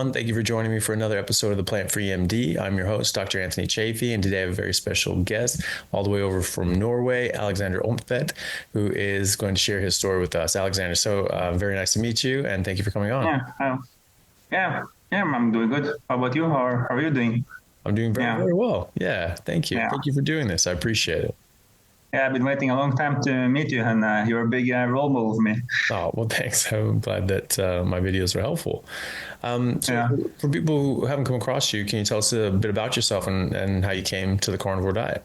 everyone. Thank you for joining me for another episode of the Plant Free MD. I'm your host, Dr. Anthony Chaffee, and today I have a very special guest all the way over from Norway, Aleksander Omtvedt, who is going to share his story with us. Aleksander, so very nice to meet you, and thank you for coming on. Yeah, I'm doing good. How about you? How are you doing? I'm doing very well. Yeah, thank you. Thank you for doing this. I appreciate it. Yeah, I've been waiting a long time to meet you, and you're a big role model for me. Oh, well, thanks. I'm glad that my videos are helpful. For people who haven't come across you, can you tell us a bit about yourself and how you came to the carnivore diet?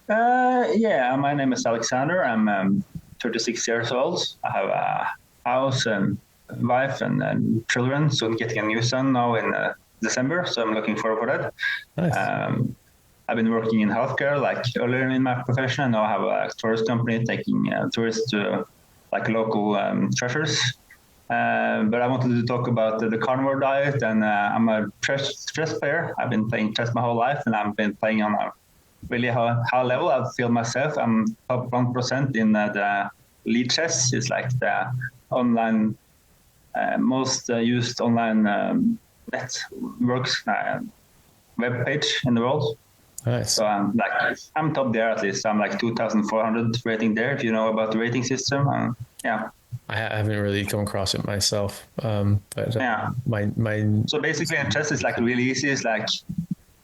My name is Aleksander. I'm 36 years old. I have a house and wife and children, so I'm getting a new son now in December, so I'm looking forward for that. Nice. I've been working in healthcare like earlier in my profession, and now I have a tourist company taking tourists to like local treasures. But I wanted to talk about the carnivore diet, and I'm a chess player. I've been playing chess my whole life, and I've been playing on a really high level. I feel myself. I'm top 1% in the lead chess. It's like the online, most used online networks web page in the world. Nice. So I'm top there at least. I'm like 2,400 rating there. If you know about the rating system, I haven't really come across it myself. So basically, in chess, it's like really easy. It's like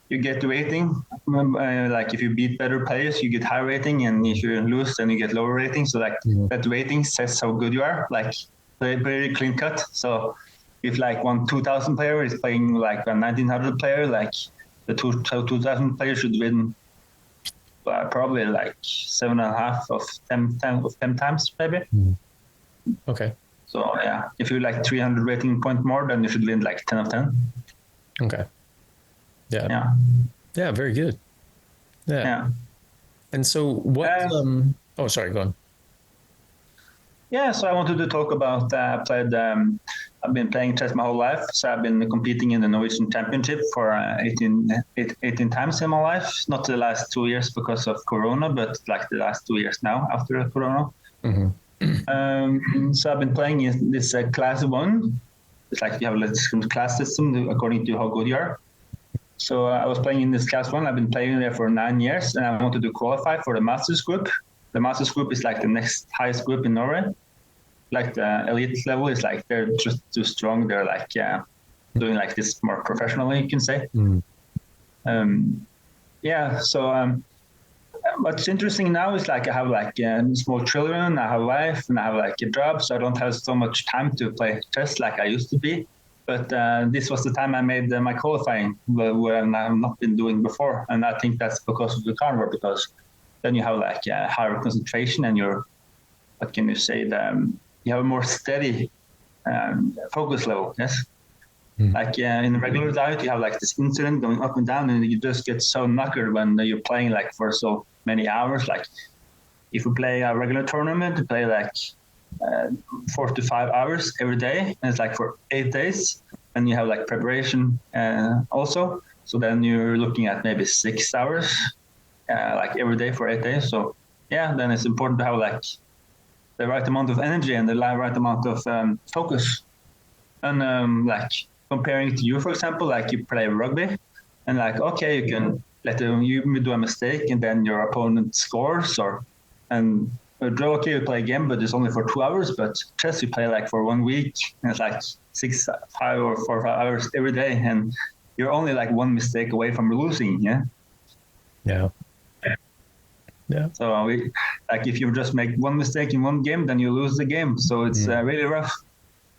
you get the rating. Like if you beat better players, you get high rating, and if you lose, then you get lower rating. So that rating says how good you are. Like very clean cut. So if like one 2,000 player is playing like a 1,900 player, like the 2,000 players should win probably like 7.5 of 10 times maybe. Okay. So if you like 300 rating point more, then you should win like 10 of 10. Okay. Yeah. Very good. Yeah. And so what? Sorry, go on. Yeah, so I wanted to talk about I've been playing chess my whole life. So I've been competing in the Norwegian Championship for 18 times in my life. Not the last 2 years because of Corona, but like the last 2 years now after Corona. So I've been playing in this class 1. It's like you have a class system according to how good you are. So I was playing in this class 1. I've been playing there for 9 years, and I wanted to qualify for the Masters group. The Masters group is like the next highest group in Norway. Like the elite level is like they're just too strong. They're like doing like this more professionally, you can say. What's interesting now is like I have like small children, I have a wife, and I have like a job, so I don't have so much time to play chess like I used to be. But this was the time I made my qualifying, where I've not been doing before, and I think that's because of the carnivore, because then you have like higher concentration, and you're, what can you say, you have a more steady focus level, yes? Like in a regular diet, you have like this incident going up and down, and you just get so knackered when you're playing like for so many hours. Like if you play a regular tournament, you play like 4 to 5 hours every day, and it's like for 8 days, and you have like preparation also. So then you're looking at maybe 6 hours like every day for 8 days. So then it's important to have like the right amount of energy and the right amount of focus. And like comparing it to you, for example, like you play rugby, and like, okay, you can you do a mistake and then your opponent scores, and draw, okay, you play a game, but it's only for 2 hours. But chess, you play like for 1 week, and it's like 6, 5 or 4 or 5 hours every day, and you're only like one mistake away from losing. So like if you just make one mistake in one game, then you lose the game. So it's really rough.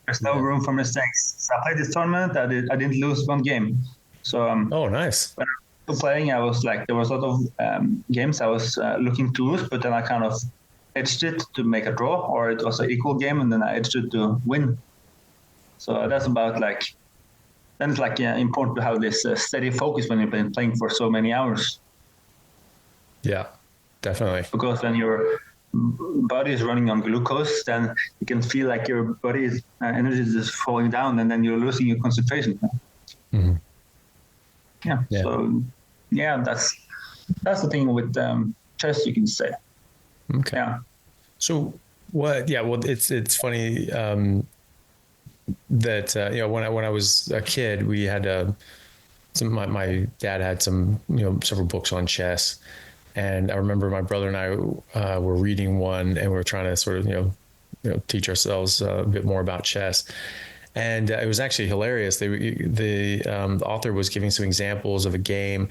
There's no room for mistakes. So I played this tournament. I didn't lose one game. So nice. When I was playing, I was like, there was a lot of games I was looking to lose, but then I kind of edged it to make a draw, or it was an equal game, and then I edged it to win. So that's about like, then it's like important to have this steady focus when you've been playing for so many hours. Yeah, definitely. Because when your body is running on glucose, then you can feel like your body's energy is just falling down, and then you're losing your concentration. So that's the thing with chess, you can say. Okay. So what? Yeah. Well, it's funny. that when I was a kid, we had my dad had several books on chess, and I remember my brother and I were reading one, and we were trying to sort of teach ourselves a bit more about chess. And it was actually hilarious. The author was giving some examples of a game,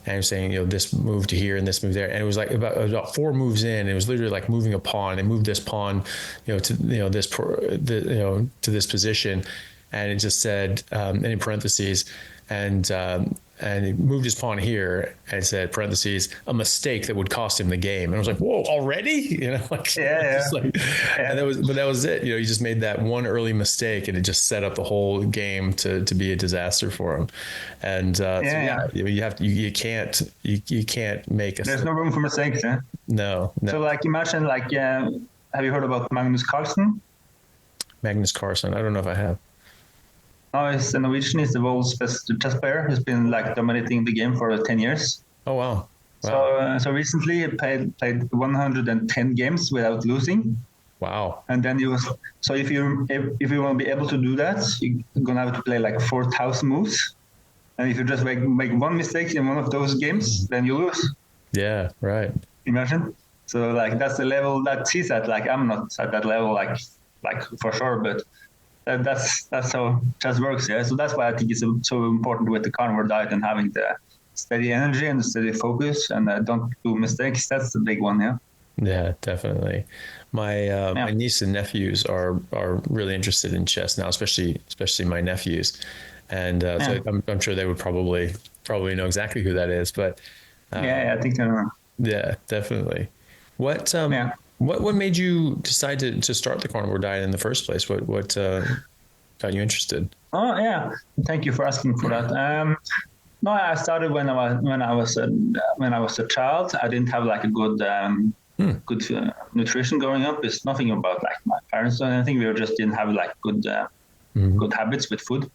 and saying, this move to here and this move there. And it was like about 4 moves in. It was literally like moving a pawn, and move this pawn, to this position, and it just said, and in parentheses, and he moved his pawn here and said, parentheses, a mistake that would cost him the game. And I was like, whoa, already? Yeah. And that was it. He just made that one early mistake, and it just set up the whole game to be a disaster for him. And you can't make a. There's no room for mistakes. Yeah? No. So imagine have you heard about Magnus Carlsen? Magnus Carlsen. I don't know if I have. No, he's a Norwegian. He's the world's best chess player. He's been dominating the game for 10 years. Oh, wow. So recently he played 110 games without losing. Wow. And then if you want to be able to do that, you're going to have to play 4,000 moves. And if you just make one mistake in one of those games, then you lose. Yeah, right. Imagine. So that's the level that he's at. I'm not at that level, for sure, but that's how chess works. Yeah. So that's why I think it's so important with the carnivore diet and having the steady energy and the steady focus, and don't do mistakes. That's the big one. Yeah. Yeah, definitely. My niece and nephews are really interested in chess now, especially my nephews, and so I'm sure they would probably know exactly who that is. But I think I know. Yeah, definitely. What made you decide to start the carnivore diet in the first place? What got you interested? Oh yeah, thank you for asking for that. No, I started when I was a child. I didn't have a good nutrition growing up. It's nothing about my parents or anything. We just didn't have good habits with food.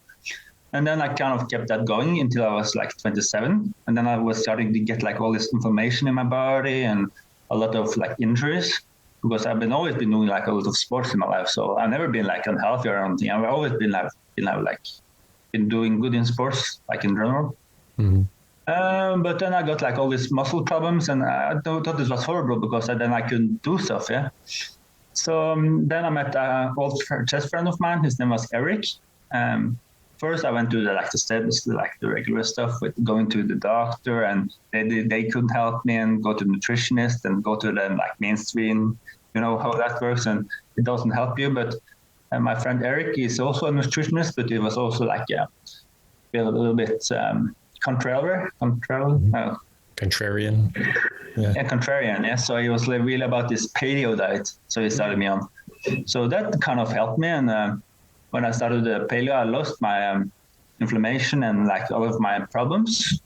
And then I kind of kept that going until I was 27, and then I was starting to get all this inflammation in my body and a lot of injuries, because I've always been doing a lot of sports in my life. So I've never been unhealthy or anything. I've always been been doing good in sports, in general. Mm-hmm. But then I got all these muscle problems, and I thought this was horrible because then I couldn't do stuff. Yeah. So then I met an old chess friend of mine. His name was Eric. First, I went to the steps, the regular stuff with going to the doctor, and they couldn't help me, and go to nutritionist and go to the mainstream. You know how that works, and it doesn't help you. But my friend Eric is also a nutritionist, but he was also a little bit contrarian. Contrarian. Yeah, contrarian. Yeah. So he was really about this paleo diet. So he started me on. So that kind of helped me, and when I started the paleo, I lost my inflammation and all of my problems.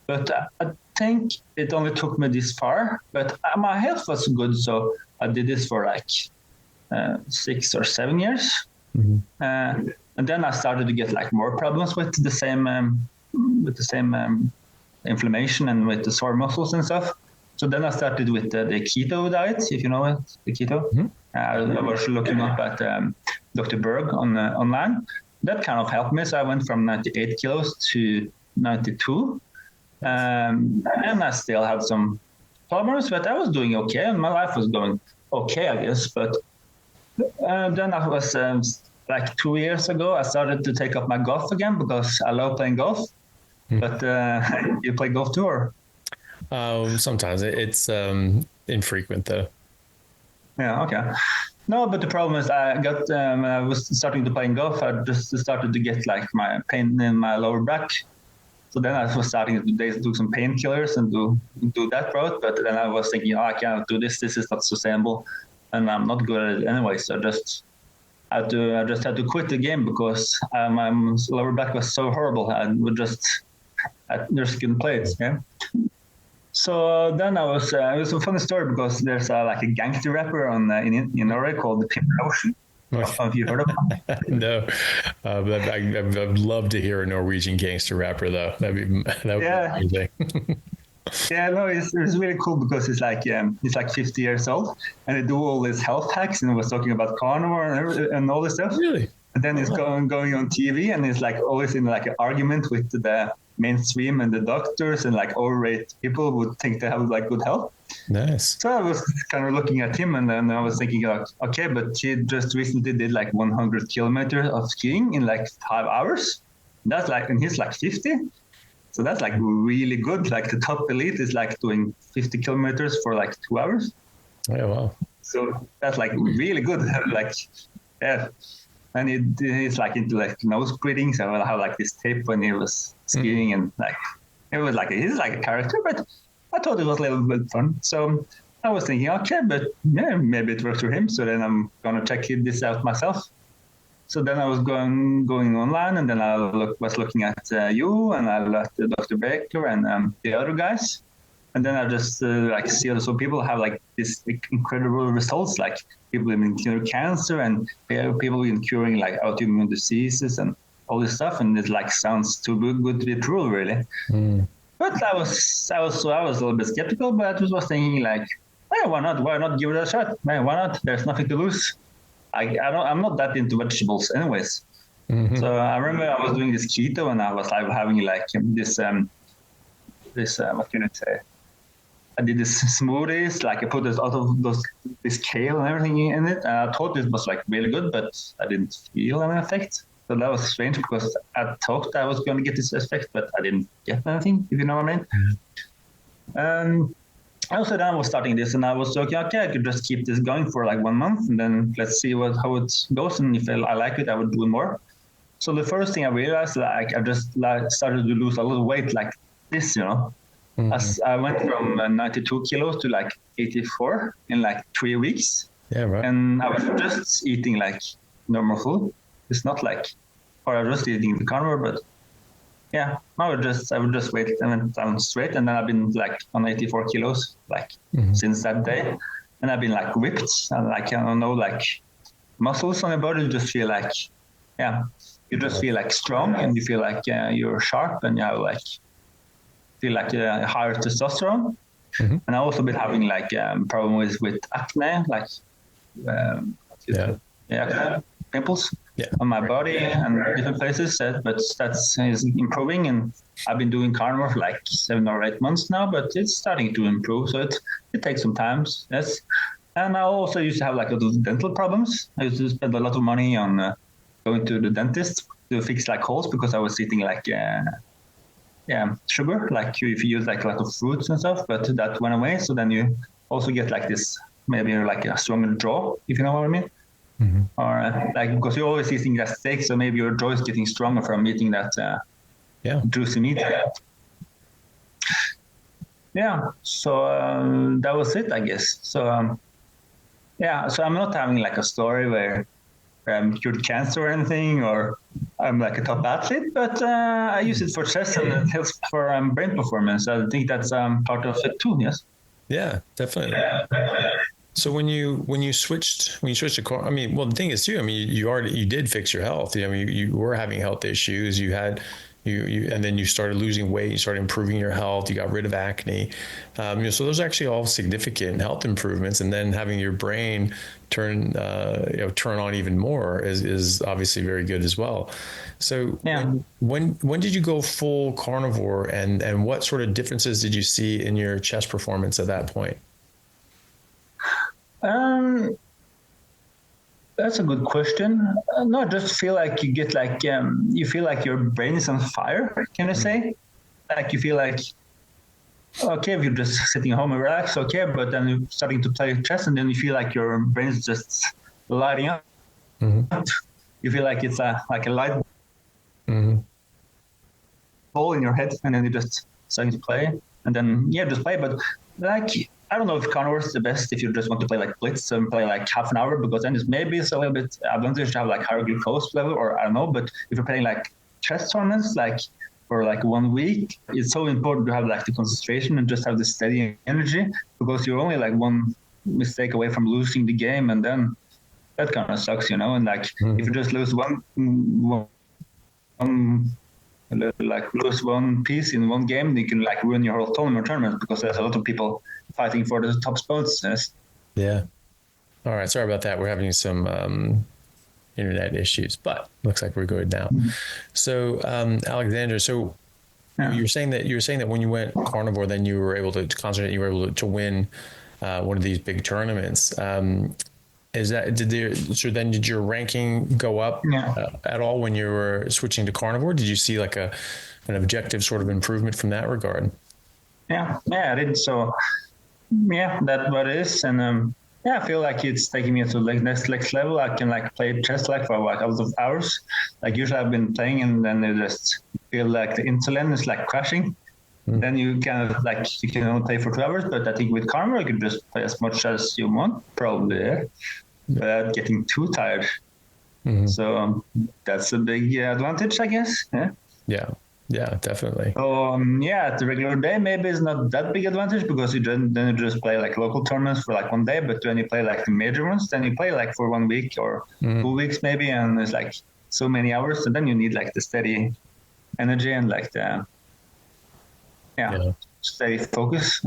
But I think it only took me this far. But my health was good, so I did this for 6 or 7 years. Mm-hmm. And then I started to get more problems with the same inflammation and with the sore muscles and stuff. So then I started with the keto diet, if you know it, the keto. Mm-hmm. I was looking up at Dr. Berg online. That kind of helped me. So I went from 98 kilos to 92. And I still had some problems, but I was doing okay, and my life was going okay, I guess. But then I was 2 years ago, I started to take up my golf again because I love playing golf. Mm-hmm. But you play golf too, or? Sometimes it's infrequent though. Yeah. Okay. No, but the problem is I got when I was starting to play golf, I just started to get my pain in my lower back. So then I was starting to do some painkillers and do that route. But then I was thinking, I cannot do this. This is not sustainable, and I'm not good at it anyway. So I just had to quit the game because my lower back was so horrible. I just couldn't play it. Yeah. So then it was a funny story because there's a gangster rapper in Nordic called the Pimp Ocean. Have you heard of him? No, but I'd love to hear a Norwegian gangster rapper though. That would be amazing. Yeah, no, it's really cool because he's 50 years old, and they do all these health hacks, and he was talking about carnivore and all this stuff. Really? And then it's going on TV, and it's like always in like an argument with the mainstream and the doctors, and like overweight people would think they have like good health. Nice. So I was kind of looking at him, and then I was thinking, like, okay, but he just recently did like 100 kilometers of skiing in like 5 hours. That's like, and he's like 50. So that's like really good. Like the top elite is like doing 50 kilometers for like 2 hours. Yeah, wow. So that's like really good. Like, yeah. And he's like into like nose breathing. So I have like this tape when he was skiing, and like it was like he's like a character, but I thought it was a little bit fun. So I was thinking, okay, but yeah, maybe it works for him. So then I'm gonna check this out myself. So then I was going online, and then I was looking at you, and I looked at Dr. Baker and the other guys. And then I just like see other people have like this incredible results, like people in curing cancer and people in curing like autoimmune diseases and all this stuff. And it like sounds too good to be true, really. But I was a little bit skeptical, but I was thinking like, hey, why not give it a shot? Man, why not? There's nothing to lose. I'm not that into vegetables anyways. So I remember I was doing this keto, and I was like having like this what can I say? I did this smoothies, like I put this kale and everything in it. And I thought it was like really good, but I didn't feel any effect. So that was strange, because I thought I was going to get this effect, but I didn't get anything, if you know what I mean. And also then I was starting this, and I was thinking, okay, I could just keep this going for like 1 month, and then let's see how it goes. And if I like it, I would do more. So the first thing I realized, like I just like started to lose a little weight like this, you know. As I went from 92 kilos to like 84 in like 3 weeks. Yeah, right. And I was just eating like normal food. It's not like, or I was just eating the carnivore, but yeah, I would just wait and went down straight. And then I've been like on 84 kilos, like since that day. And I've been like ripped, and like, I don't know, like muscles on your body. You just feel like, yeah, you just feel like strong, and you feel like you're sharp, and you have like, feel like higher testosterone. And I also been having like problems with acne, like acne, pimples on my body and different places. But that's is improving, and I've been doing carnivore for like 7 or 8 months now, but it's starting to improve. So it takes some time, yes. And I also used to have like a lot of dental problems. I used to spend a lot of money on going to the dentist to fix like holes, because I was eating like sugar, like if you use like a lot of fruits and stuff, but that went away. So then you also get like this, maybe like a stronger jaw, if you know what I mean. Or like, because you're always eating that steak, so maybe your jaw is getting stronger from eating that juicy meat. So that was it, I guess. So so I'm not having like a story where cured cancer or anything, or I'm like a top athlete, but I use it for chess, and it helps for brain performance. I think that's part of it too. Yes. Yeah, definitely. So when you switched to car, I mean, well, the thing is too, I mean, you did fix your health. I mean, you were having health issues. You had and then you started losing weight. You started improving your health. You got rid of acne. So those are actually all significant health improvements. And then having your brain turn on even more is obviously very good as well. So when did you go full carnivore, and what sort of differences did you see in your chest performance at that point? That's a good question. No, I just feel like you get like, you feel like your brain is on fire, can I say? Like you feel like, okay, if you're just sitting home and relax, okay, but then you're starting to play chess, and then you feel like your brain is just lighting up. You feel like it's like a light ball in your head, and then you're just starting to play, and then just play. But like, I don't know if carnivore is the best if you just want to play like blitz and play like half an hour, because then it's a little bit advantage to have like higher glucose level, or I don't know. But if you're playing like chess tournaments, like for like 1 week, it's so important to have like the concentration and just have the steady energy, because you're only like one mistake away from losing the game, and then that kind of sucks, you know. And like if you just lose like lose one piece in one game, you can like ruin your whole tournament, because there's a lot of people fighting for the top spots. Yes. Yeah. All right. Sorry about that. We're having some internet issues, but looks like we're good now. So, Alexander, so you were saying that when you went carnivore, then you were able to concentrate, you were able to win one of these big tournaments. Did your ranking go up at all when you were switching to carnivore? Did you see like an objective sort of improvement from that regard? Yeah, I did. So, that's what it is. And I feel like it's taking me to like next level. I can like play chess like for like a lot of hours. Like usually I've been playing and then I just feel like the insulin is like crashing. Then you kind of like, you can only play for 2 hours, but I think with carnivore, you can just play as much as you want, probably, without getting too tired. So that's a big advantage, I guess. Yeah, definitely. So at the regular day, maybe it's not that big advantage because you just play like local tournaments for like 1 day, but when you play like the major ones, then you play like for 1 week or 2 weeks maybe, and it's like so many hours, and then you need like the steady energy and like the steady focus.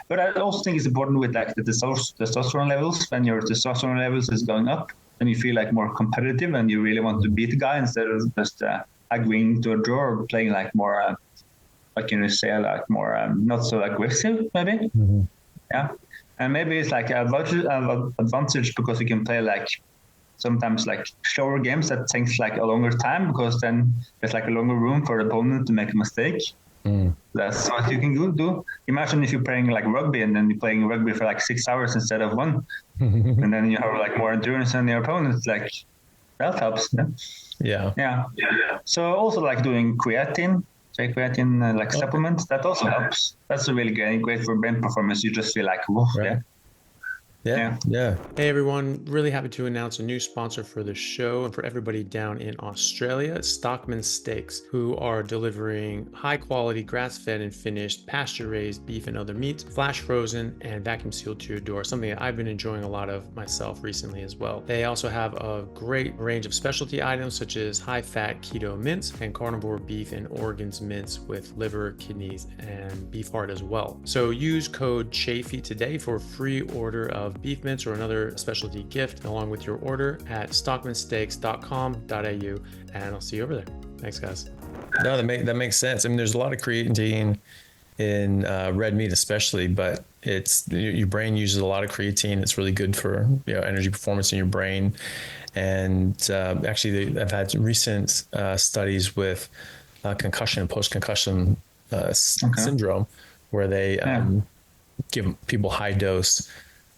But I also think it's important with like the testosterone levels. When your testosterone levels is going up, then you feel like more competitive and you really want to beat the guy instead of just agreeing to a draw or playing like more like more not so aggressive maybe. And maybe it's like an advantage because you can play like sometimes like slower games that takes like a longer time, because then there's like a longer room for the opponent to make a mistake. That's what you can do. Imagine if you're playing like rugby and then you're playing rugby for like 6 hours instead of 1, and then you have like more endurance than your opponent. Like that helps. So also like doing creatine like supplements, that also helps. That's really great for brain performance. You just feel like whoa. Yeah. Hey everyone, really happy to announce a new sponsor for the show and for everybody down in Australia, Stockman Steaks, who are delivering high quality grass-fed and finished pasture-raised beef and other meats, flash frozen and vacuum sealed to your door, something that I've been enjoying a lot of myself recently as well. They also have a great range of specialty items such as high-fat keto mince and carnivore beef and organs mince with liver, kidneys, and beef heart as well. So use code Chaffee today for a free order of beef mince or another specialty gift along with your order at stockmansteaks.com.au, and I'll see you over there. Thanks, guys. No, that makes sense. I mean, there's a lot of creatine in red meat especially, but it's your brain uses a lot of creatine. It's really good for energy performance in your brain. And actually, I've had recent studies with concussion and post-concussion syndrome where they give people high dose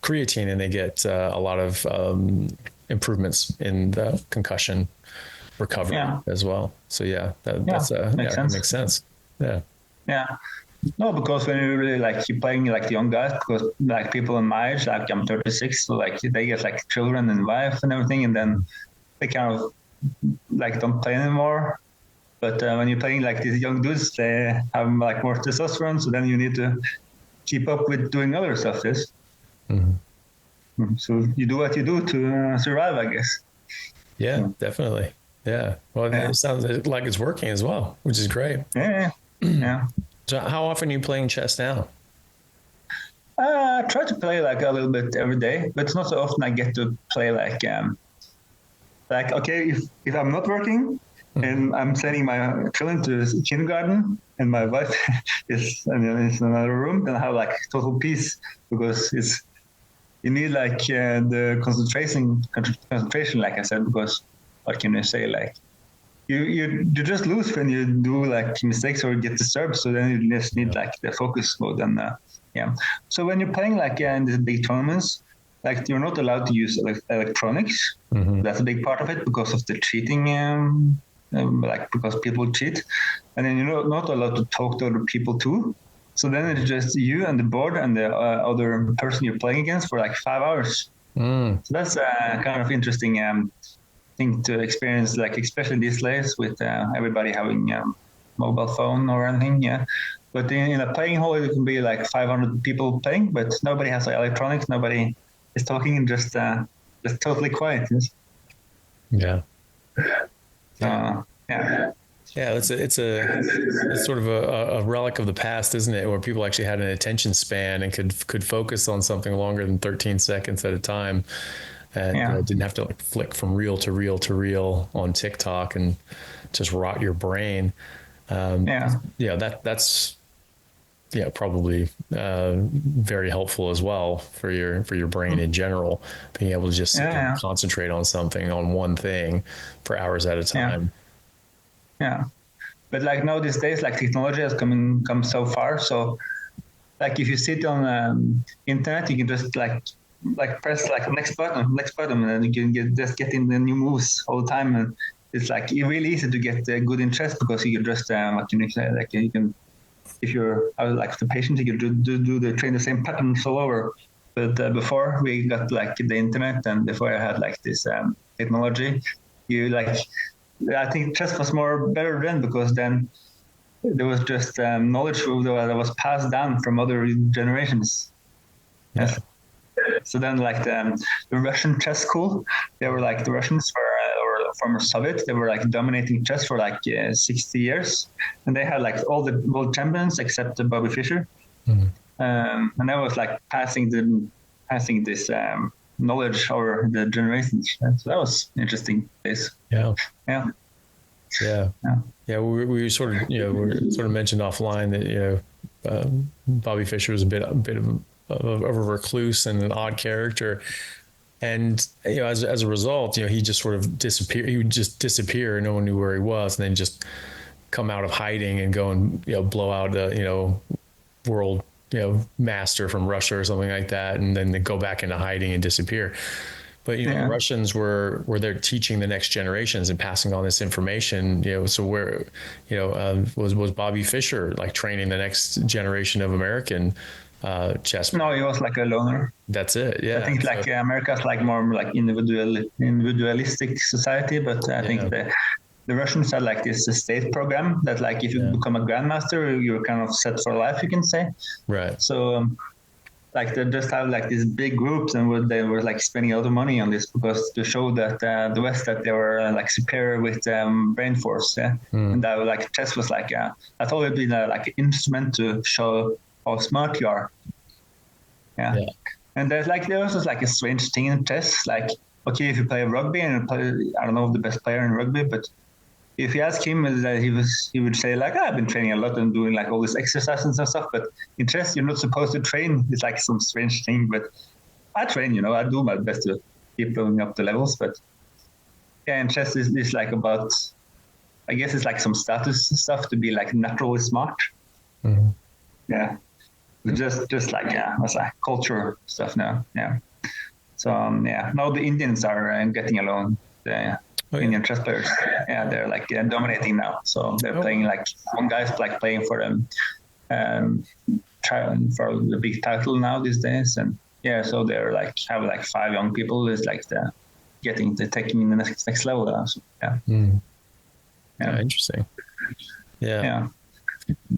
creatine and they get a lot of improvements in the concussion recovery as well. So makes sense. No, because when you really like you're playing like the young guys, because like people in my age, like I'm 36, so like they get like children and wife and everything, and then they kind of like don't play anymore. But when you're playing like these young dudes, they have like more testosterone, so then you need to keep up with doing other stuff. So you do what you do to survive, I guess. Yeah, definitely. Yeah. Well, it sounds like it's working as well, which is great. Yeah. So how often are you playing chess now? I try to play like a little bit every day, but it's not so often I get to play like okay, if I'm not working and I'm sending my children to kindergarten and my wife is in another room, then I have like total peace, because you need like the concentration, like I said, because what can you say, like you just lose when you do like mistakes or get disturbed. So then you just need like the focus mode. And so when you're playing like in these big tournaments, like you're not allowed to use electronics. That's a big part of it because of the cheating, like because people cheat, and then you're not allowed to talk to other people too. So then it's just you and the board and the other person you're playing against for like 5 hours. So that's a kind of interesting thing to experience, like especially these days with everybody having mobile phone or anything. But in a playing hall, it can be like 500 people playing, but nobody has electronics. Nobody is talking, and just totally quiet. Yeah. Yeah, it's sort of a relic of the past, isn't it? Where people actually had an attention span and could focus on something longer than 13 seconds at a time. and didn't have to like flick from reel to reel to reel on TikTok and just rot your brain. That's probably very helpful as well for your brain in general, being able to just concentrate on something, on one thing for hours at a time. But like now these days, like technology has come so far. So like if you sit on internet, you can just like press like next button, and then you can just get in the new moves all the time. And it's like really easy to get good interest because you can just you can, if you're like the patient, you can train the same patterns all over. But before we got like the internet and before I had like this technology, I think chess was better then because then there was just knowledge that was passed down from other generations. Yes. So then like the Russian chess school, they were like the Russians or former Soviet, they were like dominating chess for like 60 years. And they had like all the world champions except Bobby Fischer. Mm-hmm. And I was like passing this knowledge over the generations. So that was interesting days. Yeah. We sort of mentioned offline that Bobby Fischer was a bit of a recluse and an odd character, and as a result, he just sort of disappeared. He would just disappear, and no one knew where he was, and then just come out of hiding and go and blow out a world master from Russia or something like that, and then they go back into hiding and disappear. But the Russians were there teaching the next generations and passing on this information. So where was Bobby Fischer like training the next generation of American chess? No, he was like a loner. That's it. Yeah, I think like America's like more like individualistic society, but I think the Russians had like this state program that like if you become a grandmaster, you're kind of set for life, you can say. Right. So. Like they just have like these big groups, and they were like spending a lot of money on this because to show that the West that they were like superior with brain force, and that like chess was like that's always been like an instrument to show how smart you are. And there was like a strange thing in chess, like okay, if you play rugby and I don't know the best player in rugby, but if you ask him, he would say like, I've been training a lot and doing like all this exercises and stuff, but in chess, you're not supposed to train. It's like some strange thing, but I train, I do my best to keep going up the levels, but in chess is like about, I guess it's like some status stuff to be like naturally smart. Mm-hmm. Yeah. But just like, it's like culture stuff now. Yeah. So, now the Indians are getting along. Indian chess players, they're like dominating now. So they're playing like one guy's like playing for them, trying for the big title now these days, and so they're like have like 5 young people is like taking the next level now. So, interesting.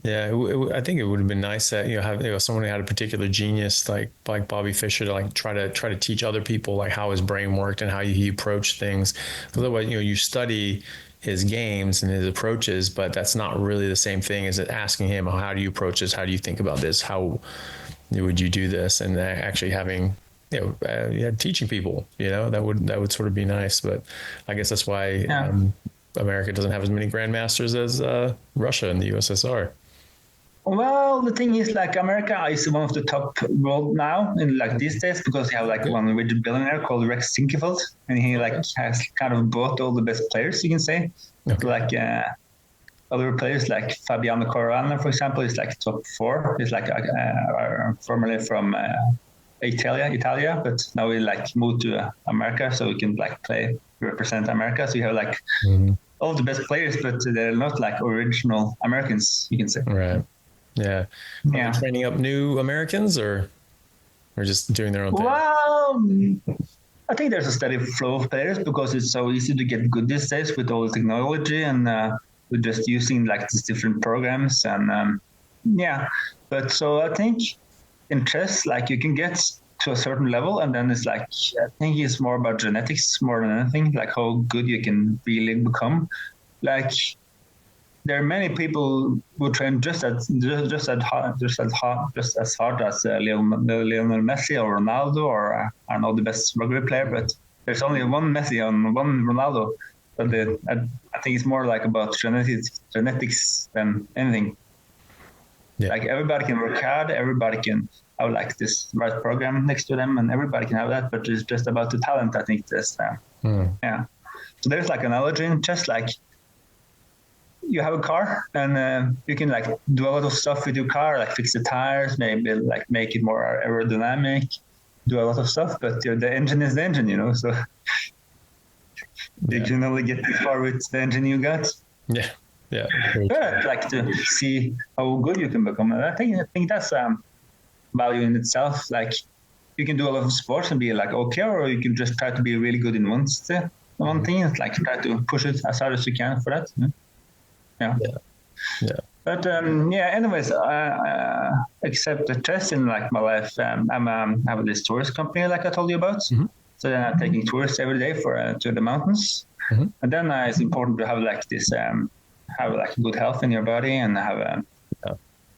I think it would have been nice that have someone who had a particular genius like Bobby Fischer to like try to teach other people like how his brain worked and how he approached things. Otherwise, you study his games and his approaches, but that's not really the same thing as asking him, how do you approach this? How do you think about this? How would you do this? And actually having teaching people, that would sort of be nice. But I guess that's why. America doesn't have as many grandmasters as Russia and the USSR. Well, the thing is, like America is one of the top world now in like these days because you have like one rich billionaire called Rex Sinquefield, and he like has kind of bought all the best players, you can say. Okay. Like other players like Fabiano Caruana, for example, is like top 4. He's like formerly from Italia, but now we like moved to America, so we can like represent America. So you have like all the best players, but they're not like original Americans, you can say. Right. Yeah. Are you training up new Americans or just doing their own thing? Well, I think there's a steady flow of players because it's so easy to get good these days with all the technology, and we're just using like these different programs and but so I think in chess, like you can get to a certain level, and then it's like, I think it's more about genetics more than anything, like how good you can really become. Like there are many people who train just as hard as Lionel Messi or Ronaldo or I don't know, the best rugby player, but there's only one Messi and one Ronaldo. But I think it's more like about genetics than anything. Yeah. Like everybody can work hard, everybody can have like this right program next to them, and everybody can have that. But it's just about the talent, I think. Yeah. So there's like an analogy, just like you have a car, and you can like do a lot of stuff with your car, like fix the tires, maybe like make it more aerodynamic, do a lot of stuff. But the engine is the engine, you know. So you can only get this far with the engine you got. Yeah. Yeah. But I'd like to see how good you can become. And I think that's value in itself. Like you can do a lot of sports and be like okay, or you can just try to be really good in one thing. It's like try to push it as hard as you can for that. Yeah. But anyways, I accept the chess in like my life. I have this tourist company like I told you about. Mm-hmm. So then I'm taking tourists every day to the mountains. Mm-hmm. And then it's important to have like this. Have like good health in your body and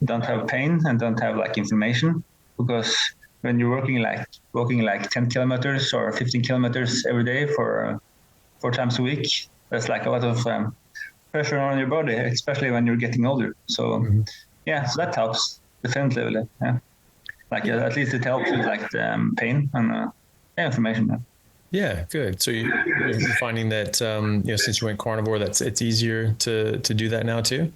don't have pain and don't have like inflammation, because when you're walking like 10 kilometers or 15 kilometers every day for 4 times a week, that's like a lot of pressure on your body, especially when you're getting older. So so that helps definitely. At least it helps with like the pain and inflammation. Yeah, good. So you're finding that since you went carnivore, it's easier to do that now too.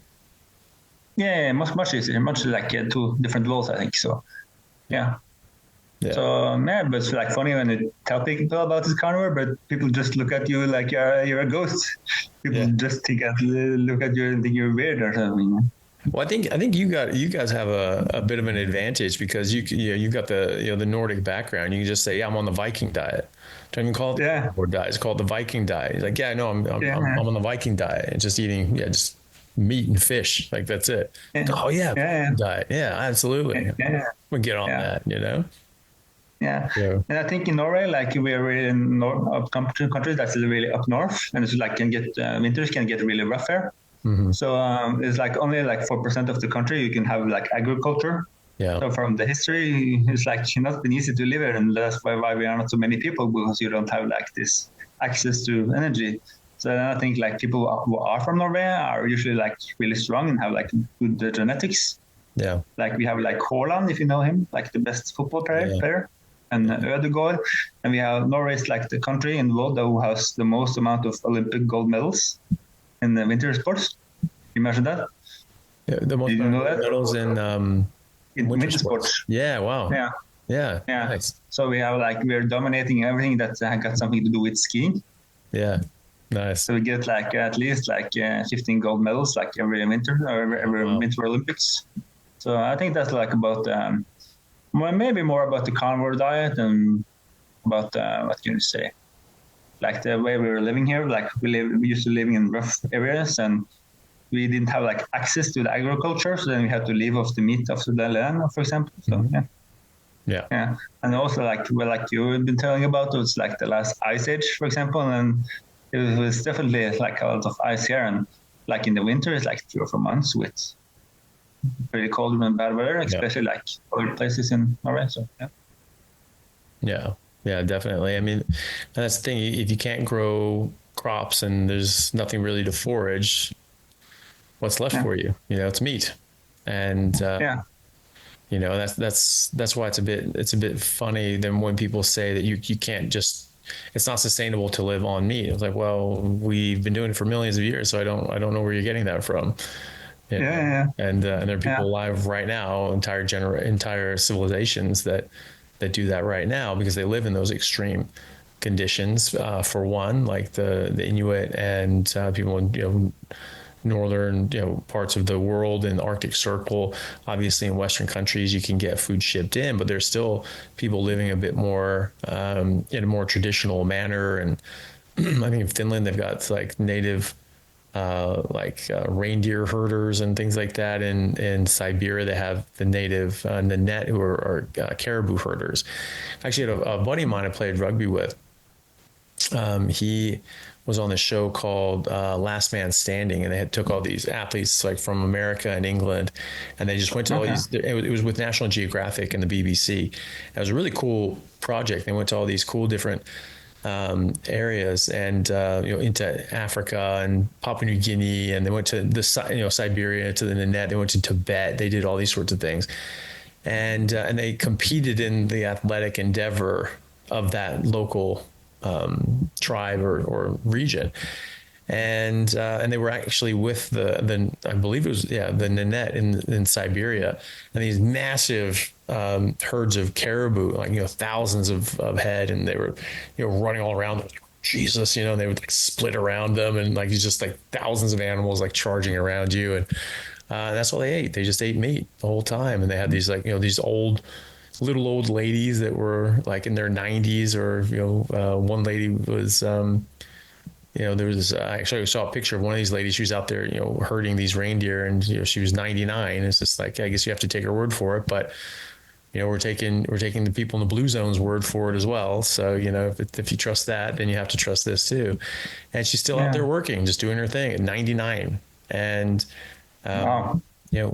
Yeah, much easier, much like 2 different roles, I think. So, yeah. So but it's like funny when you tell people about this carnivore, but people just look at you like you're a ghost. People just look at you and think you're weird or something. Well, I think you guys have a bit of an advantage because you've got the Nordic background. You can just say, I'm on the Viking diet. Don't even call it the carnivore diet. It's called the Viking diet. You're like, I'm on the Viking diet and just eating just meat and fish. Like that's it. Diet. Yeah, absolutely. We'll get on that. Yeah. And I think in Norway, like we're in countries that's really up north, and it's like winters can get really rough here. Mm-hmm. So it's like only like 4% of the country you can have like agriculture. Yeah. So from the history, it's like not been easy to live here, and that's why we are not so many people, because you don't have like this access to energy. So then I think like people who are from Norway are usually like really strong and have like good genetics. Yeah. Like we have like Haaland, if you know him, like the best football player, and Ødegaard, and we have Norway is like the country in the world who has the most amount of Olympic gold medals in the winter sports. You imagine that? Yeah, the most medals in winter sports. Yeah, wow. Yeah. Nice. So we're dominating everything that got something to do with skiing. Yeah, nice. So we get like at least like 15 gold medals like every winter or every winter Olympics. So I think that's like about maybe more about the carnivore diet and about what can you say, like the way we were living here. Like we used to living in rough areas, and we didn't have like access to the agriculture, so then we had to live off the meat of the land, for example. So yeah, and also like you've been telling about, it's like the last ice age, for example, and it was definitely like a lot of ice here, and like in the winter it's like 3 or 4 months with pretty cold and bad weather, especially like other places in Norway. So yeah, definitely. I mean, that's the thing. If you can't grow crops and there's nothing really to forage, what's left for you? It's meat, and that's why it's a bit funny then when people say that you can't just. It's not sustainable to live on meat. It's like, well, we've been doing it for millions of years, so I don't know where you're getting that from. And there are people alive right now, entire civilizations that do that right now because they live in those extreme conditions. For one, like the Inuit and people in northern parts of the world in the Arctic Circle. Obviously, in Western countries, you can get food shipped in, but there's still people living a bit more in a more traditional manner. And I think in Finland, they've got like native. Reindeer herders and things like that. In Siberia, they have the native Nanette, who are caribou herders. Actually, had a buddy of mine I played rugby with. he was on the show called Last Man Standing, and they had took all these athletes like from America and England, and they just went to all these. It was with National Geographic and the BBC. It was a really cool project. They went to all these cool different areas, and into Africa and Papua New Guinea, and they went to the Siberia, to the Nanette. They went to Tibet. They did all these sorts of things, and they competed in the athletic endeavor of that local tribe or region, and they were actually with the I believe it was the Nanette in Siberia, and these massive herds of caribou, like thousands of head, and they were running all around them. Jesus, they would like split around them, and like it's just like thousands of animals like charging around you, and that's all they ate. They just ate meat the whole time, and they had these these little old ladies that were like in their 90s, or one lady was there was actually I saw a picture of one of these ladies. She was out there herding these reindeer, and she was 99. It's just like, I guess you have to take her word for it, but we're taking the people in the blue zone's word for it as well. So if you trust that, then you have to trust this too. And she's still out there working, just doing her thing at 99. And wow.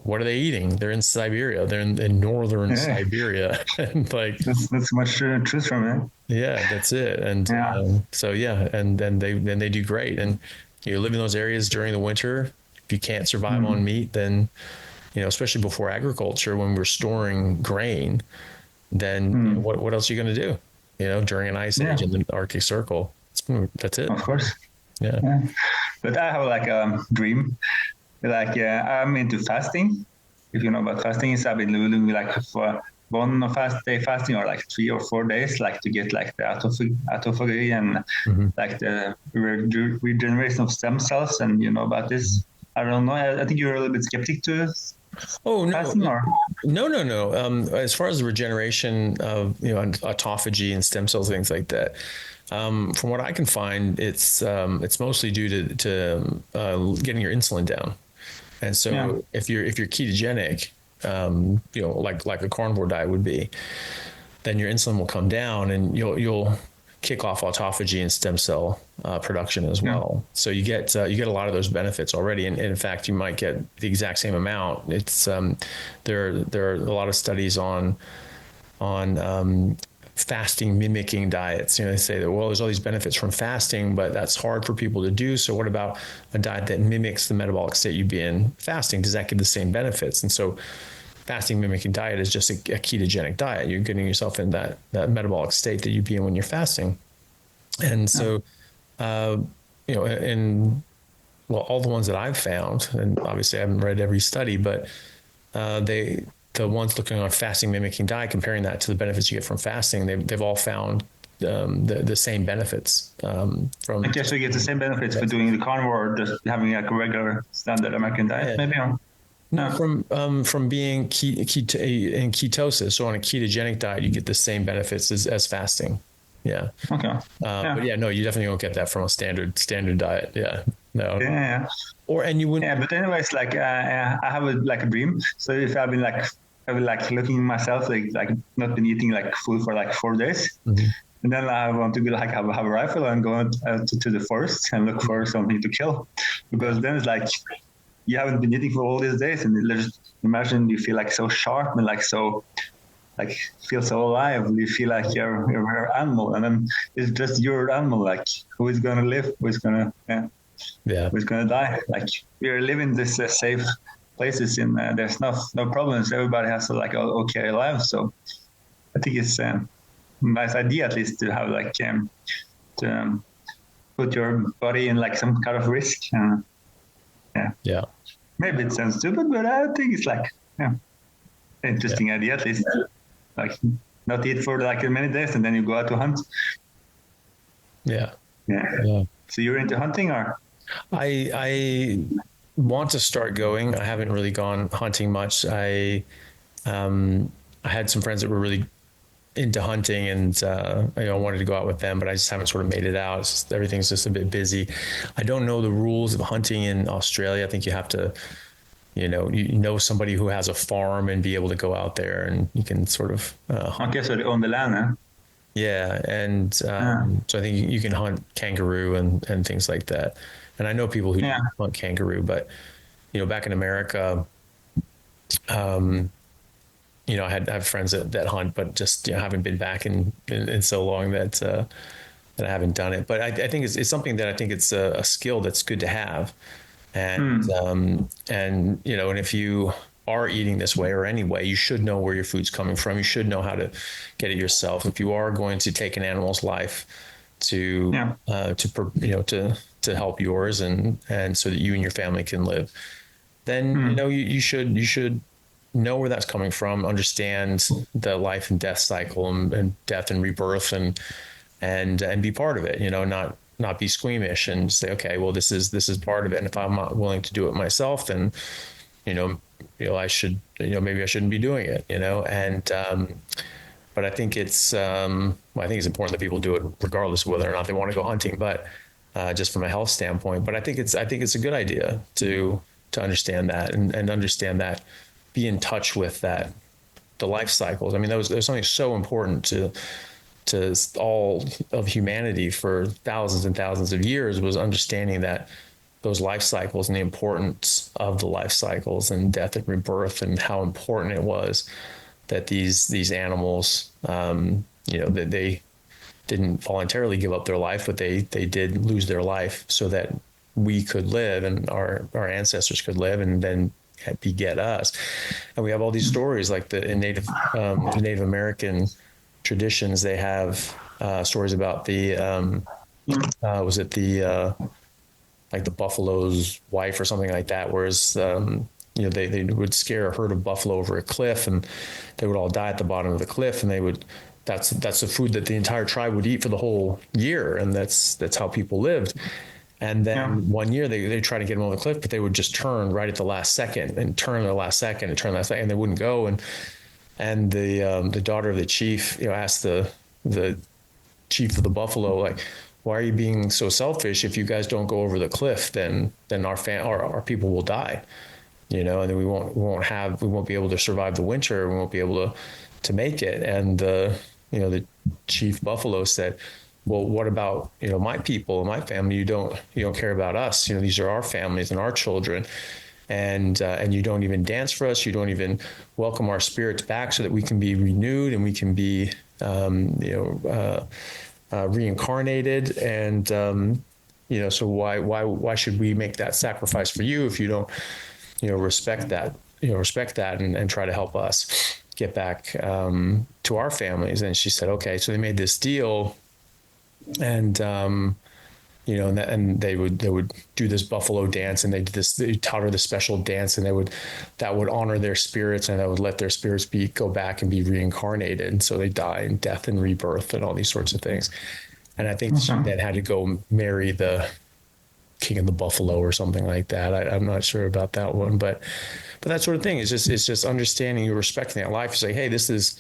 What are they eating? They're in Siberia. They're in northern Siberia. And like that's much truth from it. Yeah, that's it. And and then they do great. And you live in those areas during the winter. If you can't survive on meat, then especially before agriculture, when we're storing grain, then what else are you going to do? During an ice age in the Arctic Circle, that's it. Of course. Yeah. But I have like a dream. Like I'm into fasting. If you know about fasting, I've been doing like for one day fasting, or like 3 or 4 days, like to get like the autophagy and like the regeneration of stem cells. And about this. I don't know. I think you're a little bit skeptic to Oh, no. fasting, or? No. As far as the regeneration of autophagy and stem cells, things like that, from what I can find, it's mostly due to getting your insulin down. And so if you're ketogenic, like a carnivore diet would be, then your insulin will come down, and you'll kick off autophagy and stem cell production as well. So you get a lot of those benefits already, and in fact, you might get the exact same amount. It's there are a lot of studies on fasting mimicking diets. They say that, well, there's all these benefits from fasting, but that's hard for people to do. So what about a diet that mimics the metabolic state you'd be in fasting? Does that give the same benefits? And so fasting mimicking diet is just a ketogenic diet. You're getting yourself in that metabolic state that you'd be in when you're fasting. And so, all the ones that I've found, and obviously I haven't read every study, but the ones looking on fasting mimicking diet, comparing that to the benefits you get from fasting, they've all found the same benefits from. I guess we get the same benefits for doing the carnivore, or just having like a regular standard American diet, maybe. No, from being in ketosis, so on a ketogenic diet, you get the same benefits as fasting. Yeah. Okay. But no, you definitely don't get that from a standard diet. Yeah. No. Yeah. And you wouldn't. Yeah, but anyways, like I have a dream. So if I've been looking at myself like not been eating like food for like 4 days, and then I want to be like have a rifle and go to the forest and look for something to kill, because then it's like you haven't been eating for all these days, and just imagine you feel like so sharp and like so. Like feel so alive, you feel like you're an animal, and then it's just your animal. Like who is gonna live? Who's gonna who's gonna die? Like we are living this safe places, in there's no problems. Everybody has okay lives. So I think it's a nice idea, at least, to have like to put your body in like some kind of risk. Maybe it sounds stupid, but I think it's like interesting idea, at least. Like not eat for like many days, and then you go out to hunt. Yeah. So you're into hunting, or? I want to start going. I haven't really gone hunting much. I had some friends that were really into hunting, and I wanted to go out with them, but I just haven't sort of made it out. Everything's just a bit busy. I don't know the rules of hunting in Australia. I think you have to. Somebody who has a farm and be able to go out there, and you can sort of. Okay, so they own the land, huh? Yeah, and so I think you can hunt kangaroo and things like that. And I know people who hunt kangaroo, but back in America, I have friends that hunt, but just haven't been back in so long that I haven't done it. But I think it's something that I think it's a skill that's good to have, and and if you are eating this way or any way, you should know where your food's coming from. You should know how to get it yourself. If you are going to take an animal's life to help yours and so that you and your family can live, then you should know where that's coming from, understand the life and death cycle and death and rebirth and be part of it. Not be squeamish and say, okay, well, this is part of it. And if I'm not willing to do it myself, then I should, maybe I shouldn't be doing it, but I think it's important that people do it regardless of whether or not they want to go hunting, but just from a health standpoint. But I think it's a good idea to understand that and understand that, be in touch with that, the life cycles. I mean, there's something so important to all of humanity for thousands and thousands of years, was understanding that those life cycles and the importance of the life cycles and death and rebirth, and how important it was that these animals, that they didn't voluntarily give up their life, but they did lose their life so that we could live and our ancestors could live and then beget us. And we have all these stories like in Native American traditions. They have stories about the like the buffalo's wife or something like that, whereas they would scare a herd of buffalo over a cliff and they would all die at the bottom of the cliff, and that's the food that the entire tribe would eat for the whole year, and that's how people lived. And then one year they tried to get them on the cliff, but they would just turn right at the last second and turn the last second and turn the last second, and they wouldn't go. And the daughter of the chief, asked the chief of the buffalo, like, why are you being so selfish? If you guys don't go over the cliff, then our people will die, and then we won't be able to survive the winter. We won't be able to make it. And the chief buffalo said, well, what about, my people and my family? You don't care about us. These are our families and our children. And you don't even dance for us. You don't even welcome our spirits back so that we can be renewed and we can be, reincarnated. And, so why should we make that sacrifice for you if you don't, respect that and try to help us get back, to our families? And she said, okay. So they made this deal. And and they would do this buffalo dance, and they taught her the special dance, and that would honor their spirits, and that would let their spirits go back and be reincarnated. And so they die in death and rebirth and all these sorts of things. And I think she then had to go marry the king of the buffalo or something like that. I'm not sure about that one, but that sort of thing is just understanding, you're respecting that life. You say, hey, these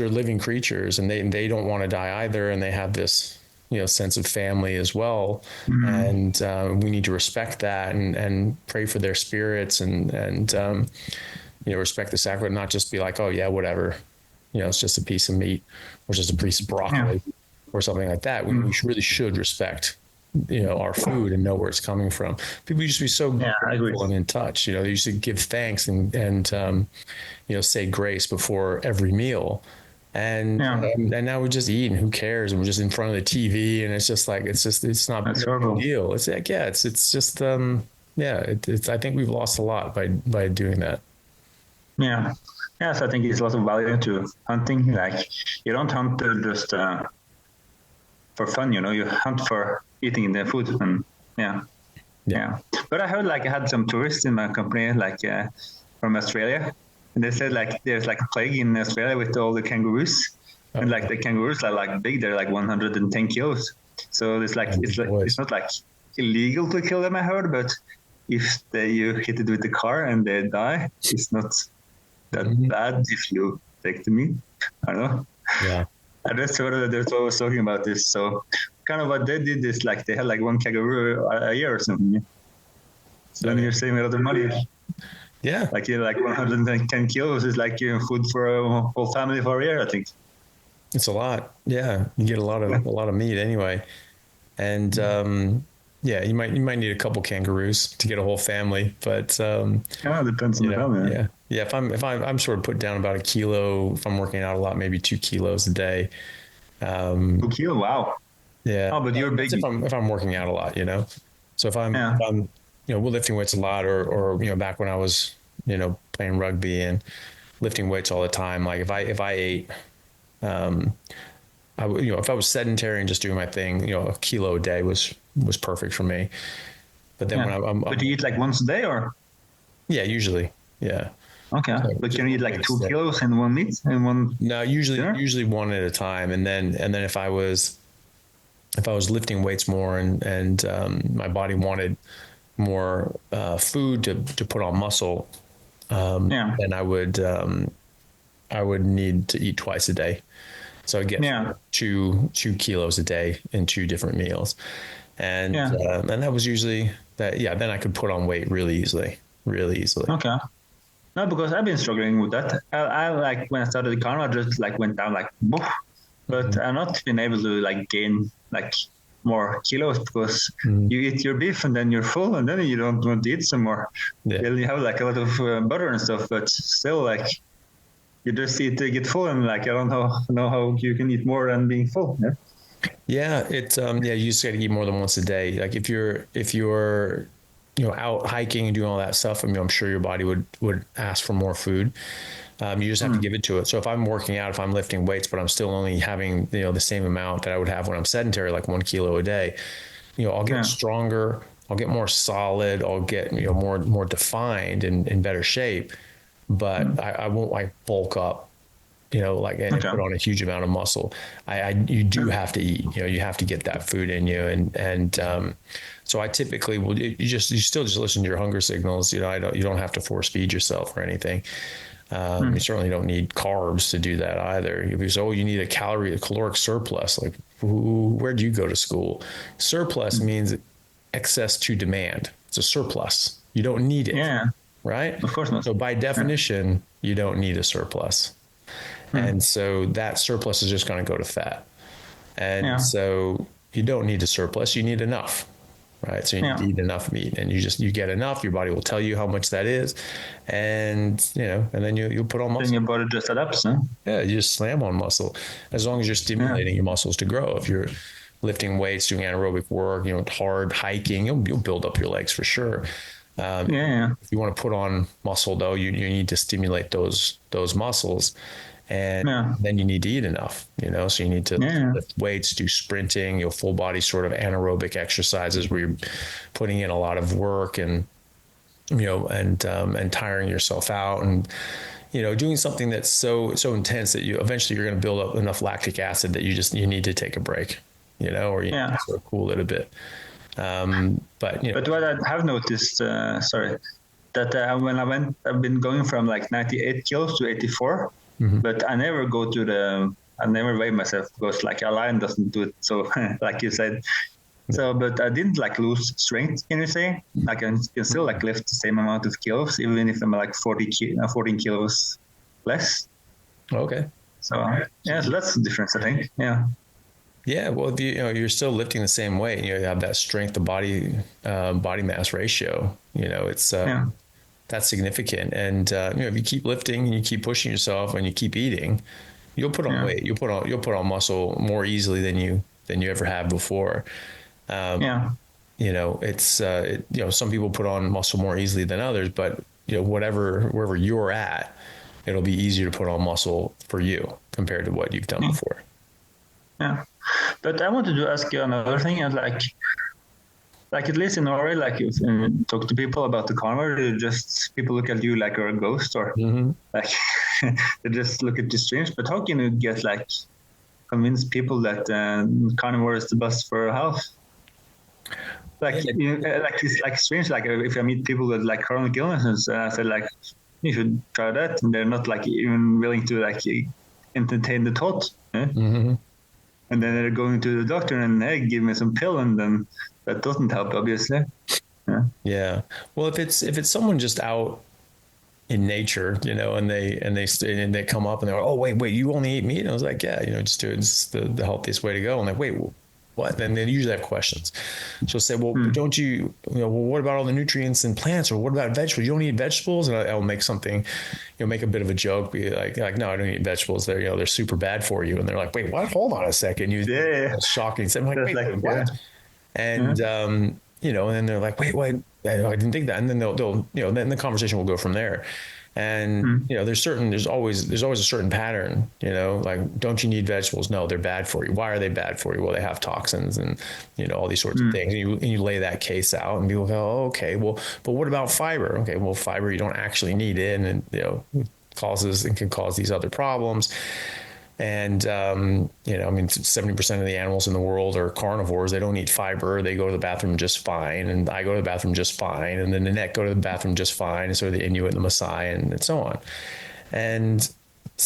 are living creatures, and they don't want to die either, and they have this sense of family as well. And we need to respect that and pray for their spirits and respect the sacrament, not just be like, oh yeah, whatever, it's just a piece of meat or just a piece of broccoli or something like that. We really should respect our food and know where it's coming from. People used to be so grateful and in touch. They used to give thanks and say grace before every meal. And now we just eat, and who cares? And we're just in front of the TV, and it's not a big deal. It's like, it's just I think we've lost a lot by doing that. Yeah. Yes, I think it's a lot of value to hunting. Like, you don't hunt just for fun, you hunt for eating the food. And but I heard, like, I had some tourists in my company, like from Australia. And they said, like, there's like a plague in Australia with all the kangaroos. And like the kangaroos are like big, they're like 110 kilos. So it's not like illegal to kill them, I heard, but if you hit it with the car and they die, it's not that bad if you take the meat. I don't know. Yeah. I just heard that I was talking about this. So kind of what they did is, like, they had like one kangaroo a year or something. So then you're saving a lot of money. Yeah. Like 110 kilos is like food for a whole family for a year, I think. It's a lot. Yeah. You get a lot of meat anyway. And, yeah, you might need a couple kangaroos to get a whole family, but, Yeah, depends on the family. yeah. Yeah. I'm sort of put down about a kilo, if I'm working out a lot, maybe 2 kilos a day. 2 kilo, wow. Yeah. Oh, but you're big. If I'm working out a lot, so if I'm, we're lifting weights a lot or, back when I was, playing rugby and lifting weights all the time, like if I ate, if I was sedentary and just doing my thing, a kilo a day was perfect for me. But then when I'm but you eat like once a day or? Yeah, usually. Yeah. Okay. So but can you eat like 2 kilos in one meat in one? No, usually one at a time. And then if I was lifting weights more and my body wanted more food to put on muscle, then I would need to eat twice a day. So I get 2 kilos a day in 2 different meals. And that was usually that. Yeah. Then I could put on weight really easily. Okay. No, because I've been struggling with that. I like when I started the carnivore, I just like went down like, woof, but I've not been able to like gain like more kilos because you eat your beef and then you're full and then you don't want to eat some more. Yeah. You have like a lot of butter and stuff, but still like you just eat to get full and like I don't know how you can eat more than being full. Yeah. Yeah, it's you just got to eat more than once a day. Like if you're out hiking and doing all that stuff, I'm sure your body would ask for more food. You just have to give it to it. So if I'm working out, if I'm lifting weights, but I'm still only having, the same amount that I would have when I'm sedentary, like 1 kilo a day, I'll get stronger, I'll get more solid, I'll get, more defined and in better shape, but I won't like bulk up, and put on a huge amount of muscle. You do have to eat, you have to get that food in you. And so I typically will, you still just listen to your hunger signals. You don't have to force feed yourself or anything. You certainly don't need carbs to do that either. If you say, you need a caloric surplus, like where do you go to school? Surplus means excess to demand. It's a surplus. You don't need it. Yeah. Right? Of course not. So by definition, you don't need a surplus. And so that surplus is just going to go to fat. And so you don't need a surplus, you need enough. Right. So you need to eat enough meat and you get enough, your body will tell you how much that is. And, and then you'll put on muscle. Then your body just adapts, huh? Yeah. You just slam on muscle as long as you're stimulating your muscles to grow. If you're lifting weights, doing anaerobic work, hard hiking, you'll build up your legs for sure. If you want to put on muscle though, you need to stimulate those muscles. And then you need to eat enough, so you need to lift weights, do sprinting, full body sort of anaerobic exercises where you're putting in a lot of work and, and tiring yourself out and, doing something that's so intense that eventually you're going to build up enough lactic acid that you need to take a break, or you need to sort of cool it a bit. But what I have noticed, that when I've been going from like 98 kilos to 84. But I never I never weigh myself because like a lion doesn't do it. So like you said, but I didn't like lose strength, can you say? Like I can still like lift the same amount of kilos, even if I'm like 14 kilos less. Okay. So so that's the difference, I think. Yeah. Yeah. Well, you're still lifting the same weight. You have that strength to body mass ratio, it's, that's significant. And, if you keep lifting and you keep pushing yourself and you keep eating, you'll put on weight. You'll put on muscle more easily than you ever have before. It's, some people put on muscle more easily than others, but wherever you're at, it'll be easier to put on muscle for you compared to what you've done before. Yeah. But I wanted to ask you another thing, and like at least in Norway, like if you talk to people about the carnivore, people look at you like you're a ghost, or like they just look at you strange. But how can you get like convince people that carnivore is the best for health? Like it's like strange. Like if I meet people with like chronic illnesses, I said like you should try that, and they're not like even willing to like entertain the thought. And then they're going to the doctor and hey, give me some pill, and then that doesn't help, obviously. Yeah. Well, if it's someone just out, in nature, and they come up and they're like, oh, wait, you only eat meat? And I was like, yeah, just do it. It's the healthiest way to go. I'm like, wait, what? And they usually have questions. She'll say, well, don't you, well, what about all the nutrients in plants, or what about vegetables? You don't eat vegetables? And I'll make something, make a bit of a joke, be like, no, I don't eat vegetables. They're super bad for you. And they're like, wait, what? Hold on a second. It's shocking. So I'm like, wait, what? And, and then they're like, wait, I didn't think that. And then they'll then the conversation will go from there. And, there's always a certain pattern, like, don't you need vegetables? No, they're bad for you. Why are they bad for you? Well, they have toxins and, all these sorts of things. And you lay that case out and people go, oh, okay, well, but what about fiber? Okay, well, fiber, you don't actually need it. And, can cause these other problems. And, 70% of the animals in the world are carnivores. They don't eat fiber. They go to the bathroom just fine. And I go to the bathroom just fine. And then the Nanette go to the bathroom just fine. And so the Inuit and the Maasai and so on. And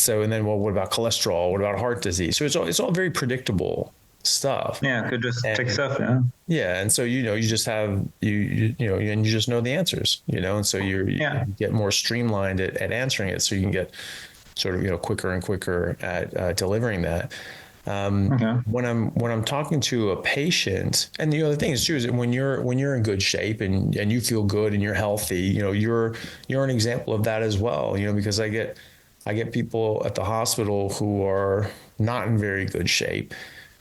then, well, what about cholesterol? What about heart disease? So it's all very predictable stuff. Yeah. Could just take stuff. Yeah. Yeah. And so, you just have, and you just know the answers, and so you get more streamlined at answering it. So you can get sort of, quicker and quicker at delivering that. When I'm talking to a patient, and the thing is too, is that when you're in good shape and you feel good and you're healthy, you're an example of that as well, because I get people at the hospital who are not in very good shape.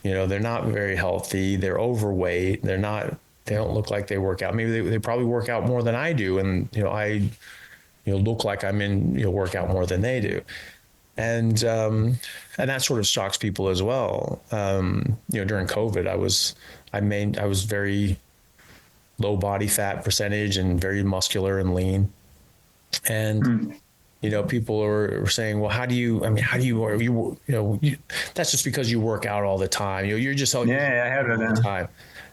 They're not very healthy. They're overweight. They don't look like they work out. Maybe they probably work out more than I do. And, I look like I'm in, work out more than they do. And that sort of shocks people as well. During COVID, I was very low body fat percentage and very muscular and lean. And, people are saying, well, that's just because you work out all the time. You're just all, I have it all the time.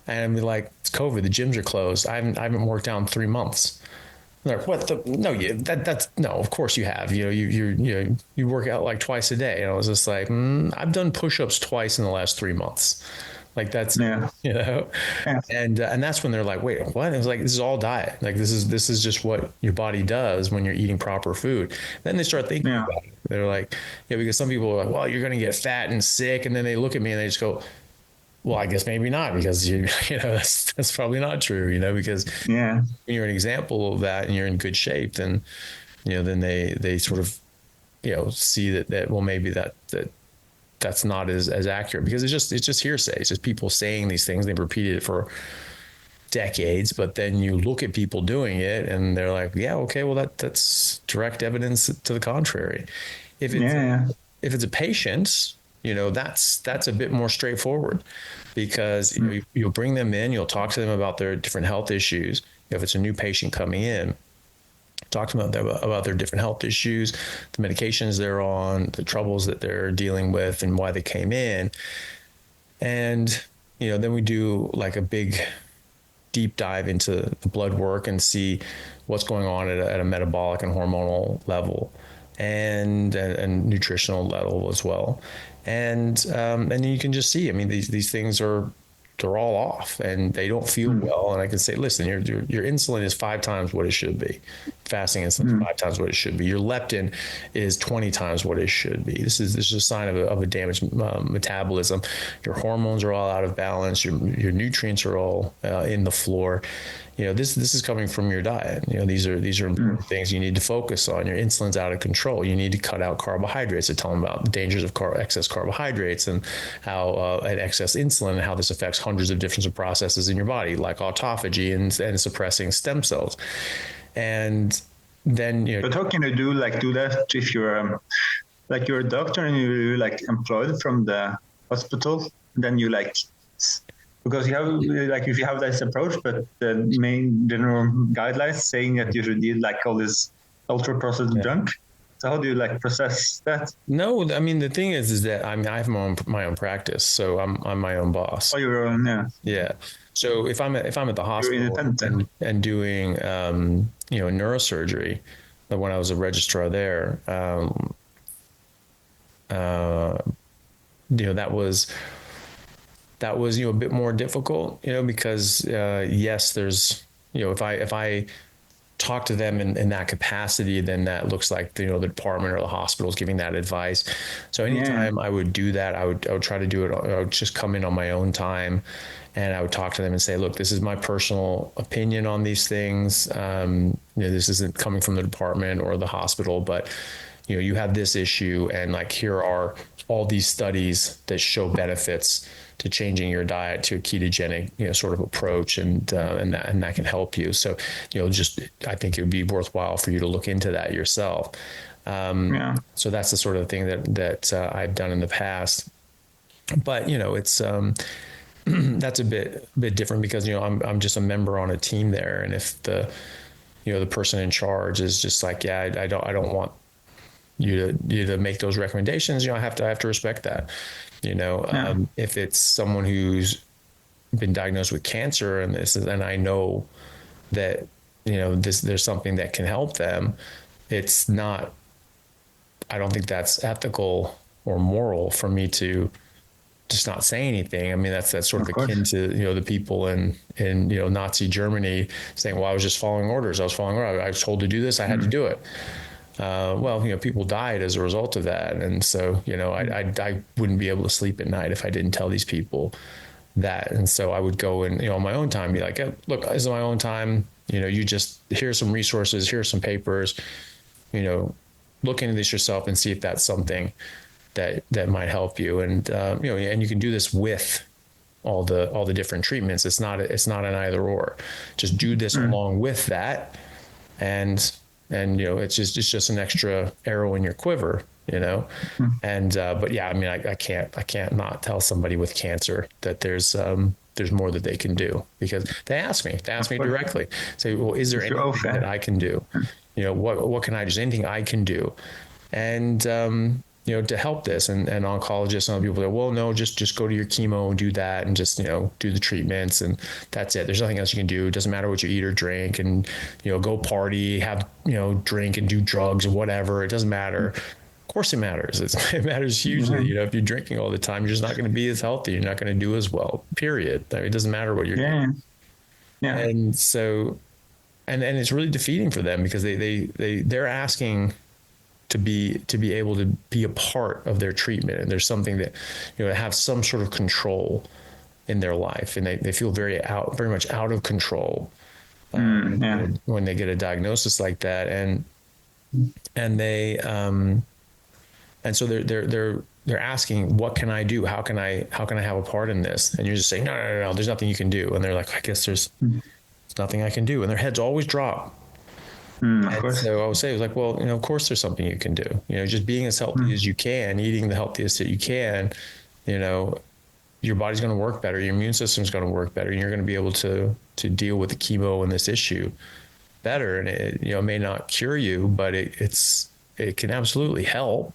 And I'm like, it's COVID. The gyms are closed. I haven't worked out in 3 months. Like, what that's no, of course you have, you work out like twice a day. And I was just like, I've done push-ups twice in the last 3 months. Like that's, And that's when they're like, wait, what? It was like, this is all diet. Like this is just what your body does when you're eating proper food. Then they start thinking about it. They're like, because some people are like, well, you're going to get fat and sick. And then they look at me and they just go, well, I guess maybe not, because that's probably not true, because when you're an example of that and you're in good shape, then, then they sort of, see that, well, maybe that's not as accurate, because it's just hearsay. It's just people saying these things. They've repeated it for decades, but then you look at people doing it and they're like, yeah, okay, well, that's direct evidence to the contrary. If it's a patient, that's a bit more straightforward, because you'll bring them in, you'll talk to them about their different health issues. If it's a new patient coming in, talk to them about their different health issues, the medications they're on, the troubles that they're dealing with, and why they came in. And, then we do like a big deep dive into the blood work and see what's going on at a metabolic and hormonal level, and nutritional level as well. And you can just see, these things they're all off and they don't feel well. And I can say, listen, your insulin is 5 times what it should be. Fasting insulin is 5 times what it should be. Your leptin is 20 times what it should be. This is a sign of a damaged metabolism. Your hormones are all out of balance. Your nutrients are all in the floor. This is coming from your diet. These are important things you need to focus on. Your insulin's out of control. You need to cut out carbohydrates. I tell them about the dangers of excess carbohydrates and how and excess insulin and how this affects hundreds of different processes in your body, like autophagy and suppressing stem cells. And then But how can you do that if you're you're a doctor and you're employed from the hospital? Then you because you have if you have this approach, but the main general guidelines saying that you should eat all this ultra processed junk. So how do you process that? No, the thing is that I have my own practice, so I'm my own boss. Oh, your own, yeah. Yeah. So if I'm at the hospital and doing neurosurgery, when I was a registrar there, that was a bit more difficult, because yes, there's if talk to them in that capacity, then that looks like, the department or the hospital is giving that advice. So anytime I would do that, I would try to do it. I would just come in on my own time, and I would talk to them and say, look, this is my personal opinion on these things. This isn't coming from the department or the hospital, but you have this issue, and like, here are all these studies that show benefits to changing your diet to a ketogenic, sort of approach, and that can help you. So, I think it would be worthwhile for you to look into that yourself. So that's the sort of thing that I've done in the past. But it's that's a bit different because I'm just a member on a team there, and if the person in charge is just like, yeah, I don't want you to make those recommendations, I have to respect that. If it's someone who's been diagnosed with cancer and I know that there's something that can help them, it's not, I don't think that's ethical or moral for me to just not say anything. I mean, that's sort of akin to the people in Nazi Germany saying, well, I was just following orders. I was told to do this, I had to do it. People died as a result of that. And so, I wouldn't be able to sleep at night if I didn't tell these people that. And so I would go and, on my own time, be like, hey, look, this is my own time. Here's some resources, here's some papers, look into this yourself and see if that's something that might help you. And, and you can do this with all the different treatments. It's not an either or. Just do this along with that. And it's just an extra arrow in your quiver, and, but yeah, I mean, I can't not tell somebody with cancer that there's more that they can do, because they ask me directly, say, well, is there anything that I can do? What can I do? Is anything I can do? And, to help this, and oncologists and other people go, well, no, just go to your chemo and do that, and just, do the treatments, and that's it. There's nothing else you can do. It doesn't matter what you eat or drink, and, go party, have, drink and do drugs or whatever. It doesn't matter. Of course it matters. It matters hugely. If you're drinking all the time, you're just not going to be as healthy. You're not going to do as well, period. I mean, it doesn't matter what you're doing. Yeah. And so, and it's really defeating for them, because they're asking to be able to be a part of their treatment, and there's something that have some sort of control in their life, and they feel very much out of control when they get a diagnosis like that, and they and so they're asking, what can I do? How can I have a part in this? And you're just saying, no, there's nothing you can do. And they're like, I guess there's nothing I can do, and their heads always drop. And so I would say, it was like, well, of course there's something you can do. Just being as healthy as you can, eating the healthiest that you can, your body's going to work better, your immune system's going to work better, and you're going to be able to deal with the chemo and this issue better. And it may not cure you, but it can absolutely help.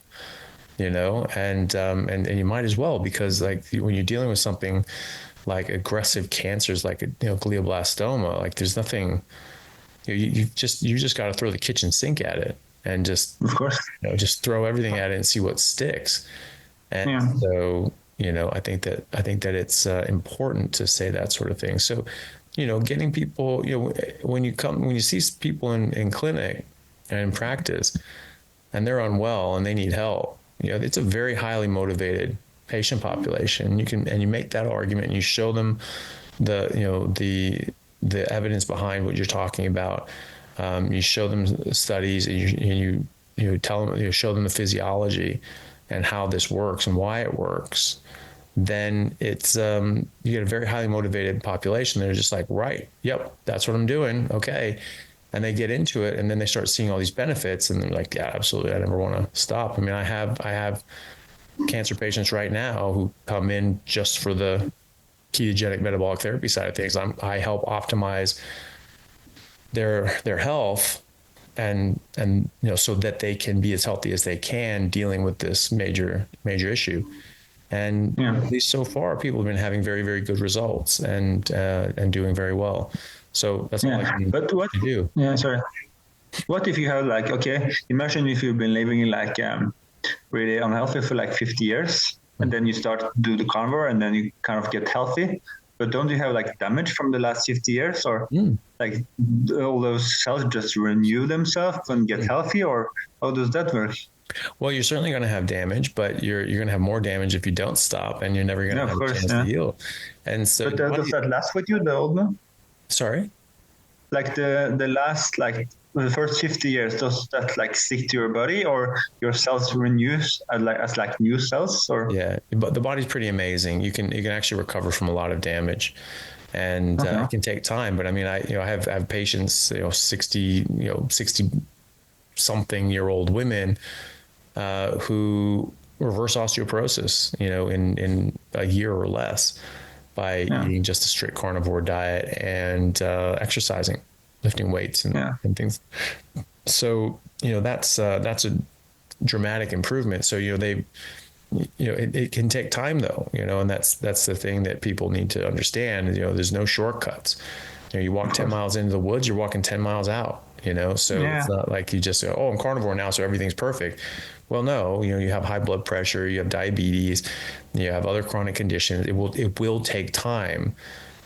And you might as well, because like when you're dealing with something like aggressive cancers, like glioblastoma, like there's nothing. You just got to throw the kitchen sink at it, and just, of course, just throw everything at it and see what sticks. And so, I think that it's important to say that sort of thing. So, getting people, when you see people in clinic and in practice, and they're unwell and they need help, it's a very highly motivated patient population. You make that argument, and you show them the evidence behind what you're talking about. You show them studies, and you tell them, show them the physiology and how this works and why it works. Then it's you get a very highly motivated population. They're just like, right, yep, that's what I'm doing. Okay. And they get into it, and then they start seeing all these benefits, and they're like, yeah, absolutely, I never want to stop. I mean, I have cancer patients right now who come in just for the ketogenic metabolic therapy side of things. I help optimize their health, and so that they can be as healthy as they can dealing with this major issue. And at least so far, people have been having very, very good results and doing very well. So that's all I can do. Yeah, sorry. What if you have imagine if you've been living like really unhealthy for like 50 years, and then you start to do the carnivore, and then you kind of get healthy, but don't you have like damage from the last 50 years, or like all those cells just renew themselves and get healthy, or how does that work? Well, you're certainly going to have damage, but you're going to have more damage if you don't stop, and you're never going to have a chance to heal. And so, but does that last with you, the old one? Sorry, like the last, like the first 50 years, does that like stick to your body, or your cells renews as like new cells? Or yeah, but the body's pretty amazing. You can actually recover from a lot of damage, and it can take time. But I mean, I have patients, 60 something year old women who reverse osteoporosis, in a year or less by eating just a strict carnivore diet and exercising, lifting weights and things. So, that's a dramatic improvement. So, it can take time though, and that's the thing that people need to understand. There's no shortcuts. You walk 10 miles into the woods, you're walking 10 miles out, so it's not like you just say, oh, I'm carnivore now, so everything's perfect. Well, no, you have high blood pressure, you have diabetes, you have other chronic conditions. It will take time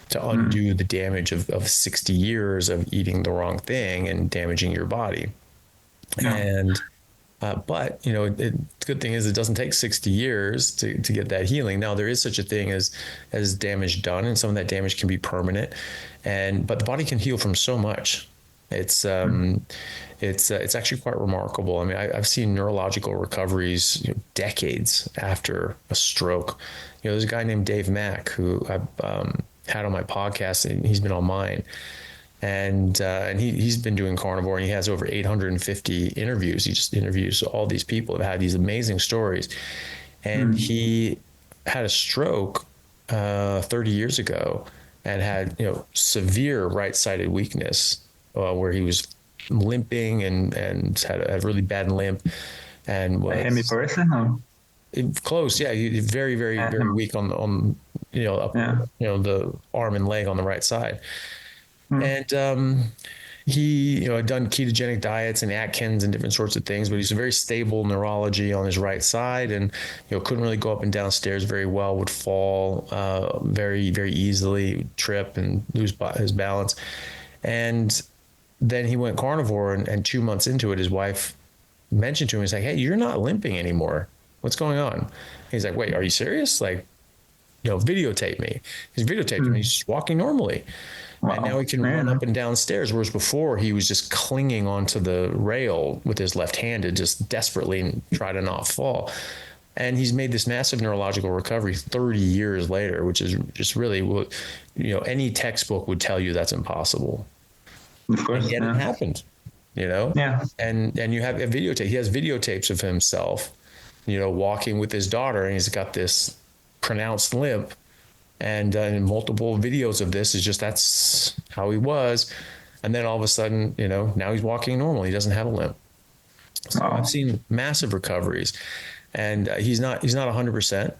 to undo the damage of 60 years of eating the wrong thing and damaging your body. And but the good thing is it doesn't take 60 years to get that healing. Now there is such a thing as damage done, and some of that damage can be permanent, but the body can heal from so much. It's actually quite remarkable. I mean, I've seen neurological recoveries decades after a stroke. There's a guy named Dave Mack who I've had on my podcast, and he's been on mine. And he's been doing carnivore, and he has over 850 interviews. He just interviews all these people who have had these amazing stories. And he had a stroke 30 years ago and had severe right-sided weakness where he was limping and had a really bad limp and was hemiparesis. Close, yeah. He very, very, very weak on the arm and leg on the right side. And he had done ketogenic diets and Atkins and different sorts of things, but he's a very stable neurology on his right side, and couldn't really go up and down stairs very well, would fall very, very easily, trip and lose his balance. And then he went carnivore, and 2 months into it, his wife mentioned to him, he's like, hey, you're not limping anymore. What's going on? He's like, wait, are you serious? Like, videotape me. He's videotaped him. He's just walking normally. Wow. And now he can run up and down stairs, whereas before he was just clinging onto the rail with his left hand to just desperately try to not fall. And he's made this massive neurological recovery 30 years later, which is just really, any textbook would tell you that's impossible. Of course, and yet it happened, Yeah. And you have a videotape. He has videotapes of himself, walking with his daughter, and he's got this pronounced limp. And multiple videos of this is just, that's how he was. And then all of a sudden, now he's walking normal. He doesn't have a limp. So I've seen massive recoveries, and he's not 100%,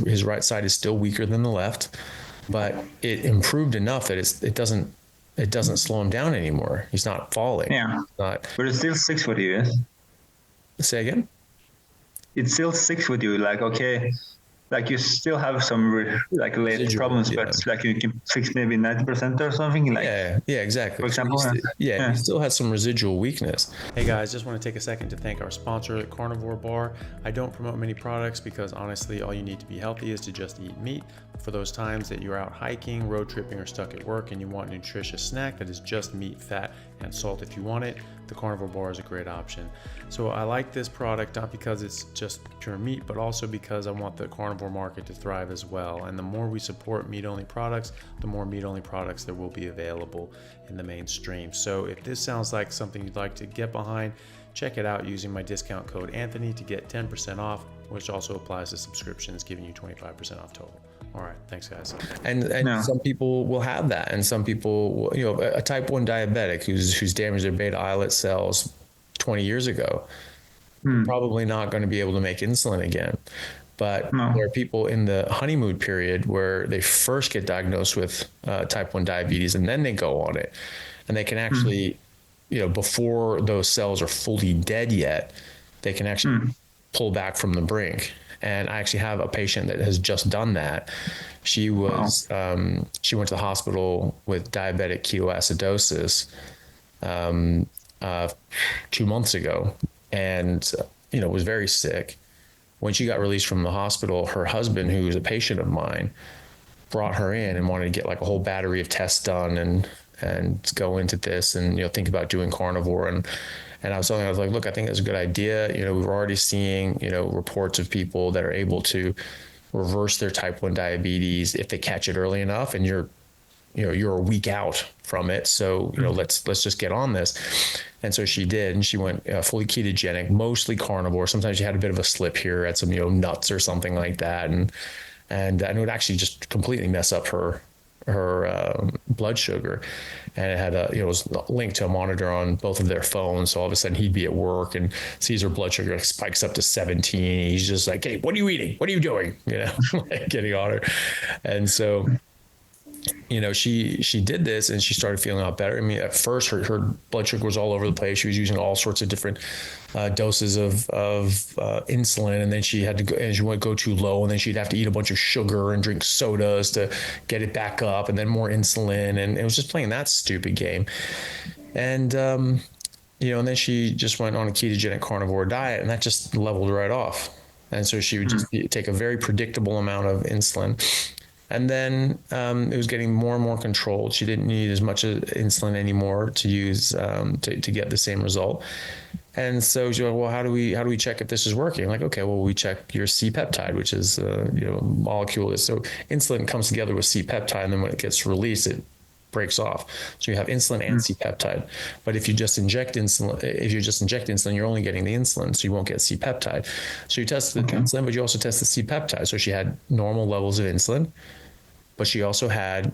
his right side is still weaker than the left, but it improved enough that it doesn't slow him down anymore. He's not falling. Yeah. But it still sticks with you. Say again? It still sticks with you. Like, okay, like you still have some late problems, but like you can fix maybe 90% or something. Like, yeah, exactly. For example, he still has some residual weakness. Hey guys, just want to take a second to thank our sponsor, Carnivore Bar. I don't promote many products because honestly, all you need to be healthy is to just eat meat. For those times that you're out hiking, road tripping, or stuck at work and you want a nutritious snack that is just meat, fat, and salt if you want it, the Carnivore Bar is a great option. So I like this product not because it's just pure meat, but also because I want the carnivore market to thrive as well. And the more we support meat-only products, the more meat-only products there will be available in the mainstream. So if this sounds like something you'd like to get behind, check it out using my discount code Anthony to get 10% off, which also applies to subscriptions, giving you 25% off total. All right, thanks guys. And some people will have that, and some people, a type 1 diabetic who's damaged their beta islet cells 20 years ago, probably not going to be able to make insulin again. But there are people in the honeymoon period where they first get diagnosed with type 1 diabetes, and then they go on it, and they can actually, before those cells are fully dead yet, they can actually pull back from the brink And I actually have a patient that has just done that. She was, she went to the hospital with diabetic ketoacidosis 2 months ago, and, was very sick. When she got released from the hospital, her husband, who was a patient of mine, brought her in and wanted to get like a whole battery of tests done and go into this and, think about doing carnivore. And I was like, look, I think that's a good idea. We're already seeing, reports of people that are able to reverse their type 1 diabetes if they catch it early enough, and you're a week out from it. So, let's just get on this. And so she did, and she went fully ketogenic, mostly carnivore. Sometimes she had a bit of a slip here, had some, nuts or something like that. And it would actually just completely mess up her blood sugar. And it had it was linked to a monitor on both of their phones. So all of a sudden he'd be at work and sees her blood sugar spikes up to 17. He's just like, hey, what are you eating? What are you doing? Like getting on her. And so, she did this and she started feeling a lot better. I mean, at first her blood sugar was all over the place. She was using all sorts of different doses of insulin, and then she had to go, and she would go too low, and then she'd have to eat a bunch of sugar and drink sodas to get it back up, and then more insulin, and it was just playing that stupid game. And and then she just went on a ketogenic carnivore diet, and that just leveled right off. And so she would just take a very predictable amount of insulin. And then it was getting more and more controlled. She didn't need as much insulin anymore to use to get the same result. And so she was like, well, how do we check if this is working? I'm like, okay, well, we check your C-peptide, which is molecule. So insulin comes together with C-peptide, and then when it gets released, it breaks off. So you have insulin and C-peptide. But if you just inject insulin, you're only getting the insulin, so you won't get C-peptide. So you test the insulin, but you also test the C-peptide. So she had normal levels of insulin, but she also had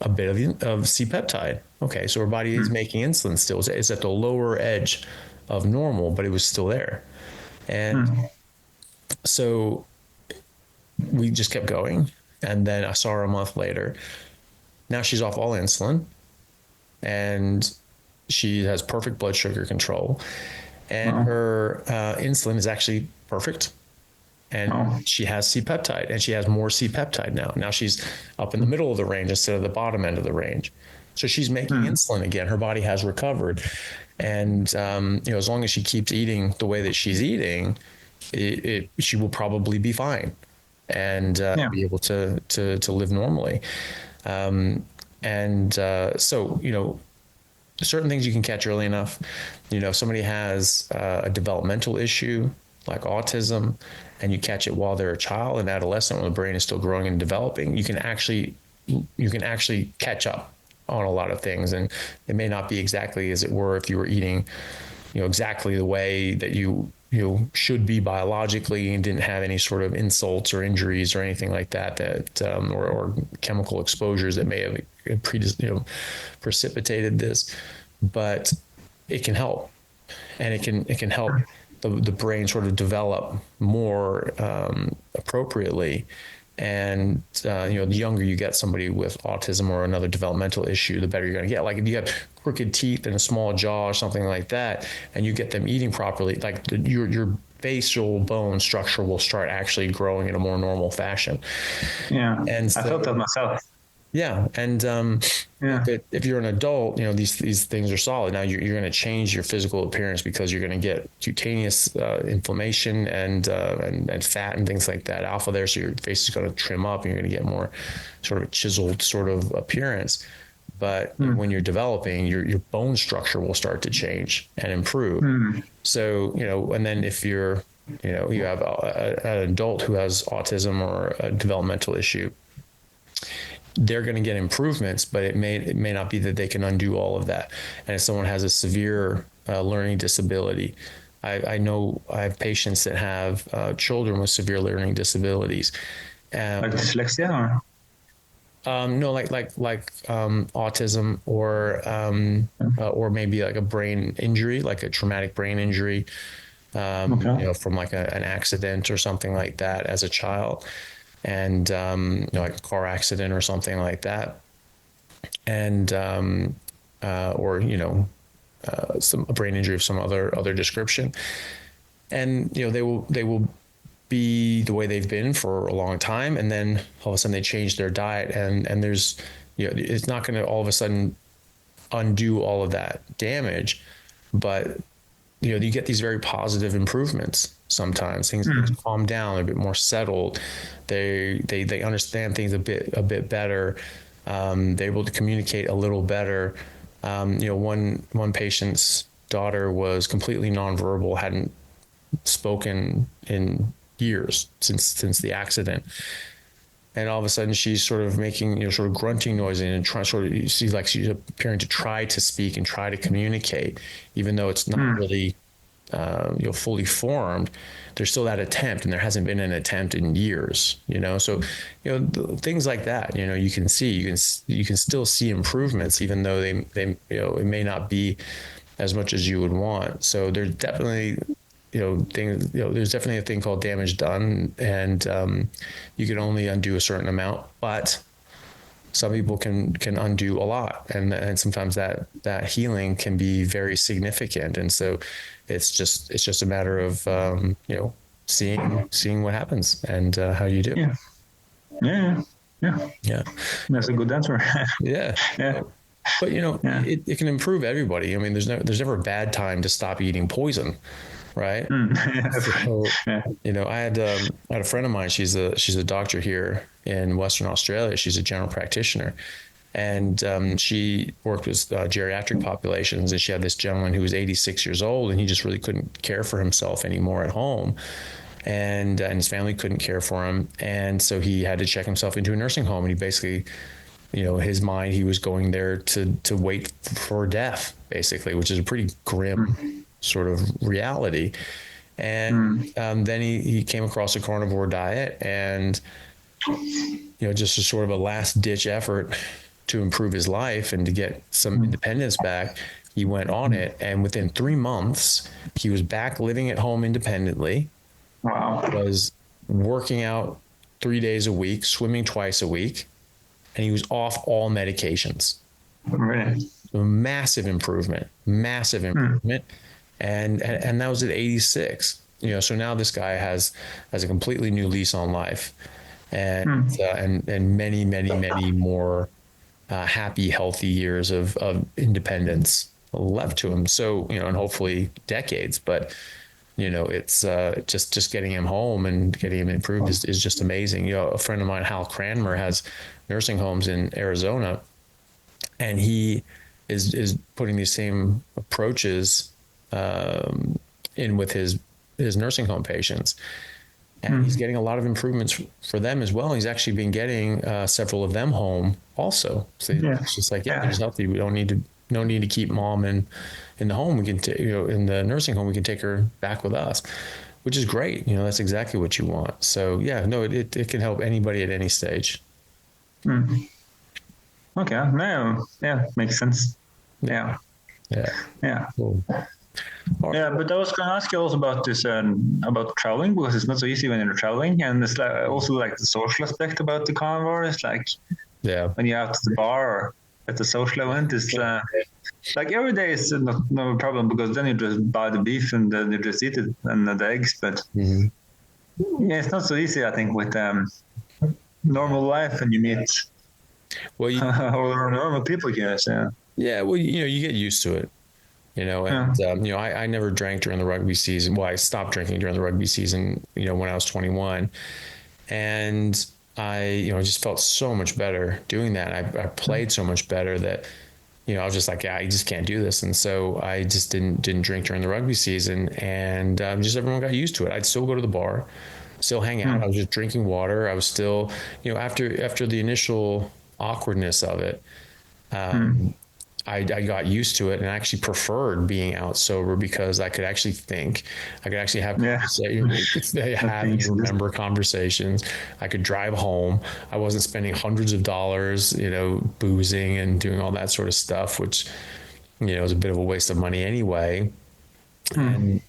a bit of C-peptide. Okay, so her body is making insulin still. It's at the lower edge of normal, but it was still there. And so we just kept going. And then I saw her a month later. Now she's off all insulin, and she has perfect blood sugar control, and her insulin is actually perfect. And she has C-peptide, and she has more C-peptide now. Now she's up in the middle of the range instead of the bottom end of the range. So she's making insulin again. Her body has recovered. And, as long as she keeps eating the way that she's eating, she will probably be fine and be able to live normally. So, certain things you can catch early enough. If somebody has a developmental issue like autism, and you catch it while they're a child and adolescent, when the brain is still growing and developing, you can actually catch up on a lot of things. And it may not be exactly as it were if you were eating, exactly the way that you should be biologically, and didn't have any sort of insults or injuries or anything like that, or chemical exposures that may have precipitated this. But it can help, and it can help the brain sort of develop more appropriately. And the younger you get somebody with autism or another developmental issue, the better you're going to get. Like if you have crooked teeth and a small jaw or something like that, and you get them eating properly, like your facial bone structure will start actually growing in a more normal fashion. Yeah, and so, I felt that myself. Yeah, and if you're an adult, these things are solid. Now you're going to change your physical appearance because you're going to get cutaneous inflammation and fat and things like that, alpha there. So your face is going to trim up, and you're going to get more sort of a chiseled sort of appearance. But when you're developing, your bone structure will start to change and improve. So and then if you have an adult who has autism or a developmental issue, they're going to get improvements, but it may not be that they can undo all of that. And if someone has a severe learning disability, I know I have patients that have children with severe learning disabilities. Like dyslexia, or? No, like autism, or maybe like a brain injury, like a traumatic brain injury, from like an accident or something like that as a child. And like a car accident or something like that, and or some brain injury of some other description, and they will be the way they've been for a long time, and then all of a sudden they change their diet, and there's, it's not going to all of a sudden undo all of that damage, but you get these very positive improvements. Sometimes things calm down, they're a bit more settled, they understand things a bit better, they're able to communicate a little better. One patient's daughter was completely nonverbal, hadn't spoken in years since the accident, and all of a sudden she's sort of making sort of grunting noises and trying, sort of, you see like she's appearing to try to speak and try to communicate, even though it's not really fully formed. There's still that attempt, and there hasn't been an attempt in years, so things like that, you can still see improvements, even though they it may not be as much as you would want. So there's definitely there's definitely a thing called damage done, and you can only undo a certain amount, but some people can undo a lot, and sometimes that healing can be very significant. And so it's just a matter of seeing what happens and how you do. Yeah. That's a good answer. Yeah. But it can improve everybody. I mean, there's never a bad time to stop eating poison, right? So, I had a friend of mine. She's a doctor here in Western Australia. She's a general practitioner, and she worked with geriatric populations. And she had this gentleman who was 86 years old, and he just really couldn't care for himself anymore at home, and his family couldn't care for him, and so he had to check himself into a nursing home. And he basically, his mind, he was going there to wait for death, basically, which is a pretty grim sort of reality. And then he came across a carnivore diet, and just a sort of a last ditch effort to improve his life and to get some independence back, he went on it, and within 3 months he was back living at home independently. Wow. Was working out 3 days a week, swimming twice a week, and he was off all medications. Really? So massive improvement. And that was at 86. So now this guy has a completely new lease on life, and many, many, many more happy, healthy years of independence left to him. So, and hopefully decades, but it's just getting him home and getting him improved is just amazing. A friend of mine, Hal Cranmer, has nursing homes in Arizona, and he is putting these same approaches in with his nursing home patients, and he's getting a lot of improvements for them as well. He's actually been getting several of them home also. So it's just like, he's healthy. We don't need to keep mom in the home. We can in the nursing home, we can take her back with us, which is great. That's exactly what you want. So it can help anybody at any stage. Okay. No. Yeah. Makes sense. Yeah. Cool. Yeah, but I was going to ask you also about this, about traveling, because it's not so easy when you're traveling, and it's also like the social aspect about the carnivore. It's like, when you're out at the bar or at the social event, it's like every day is no problem, because then you just buy the beef and then you just eat it and the eggs. But it's not so easy, I think, with normal life, and you meet or normal people here. So. Yeah, well, you get used to it. I never drank during the rugby season. Well, I stopped drinking during the rugby season, when I was 21, and I just felt so much better doing that. I played so much better that, I was just like, you just can't do this. And so I just didn't drink during the rugby season, and just everyone got used to it. I'd still go to the bar, still hang out. I was just drinking water. I was still, after the initial awkwardness of it, I got used to it, and I actually preferred being out sober, because I could actually think, I could actually have conversations, remember conversations. I could drive home. I wasn't spending hundreds of dollars, boozing and doing all that sort of stuff, which, was a bit of a waste of money anyway. And,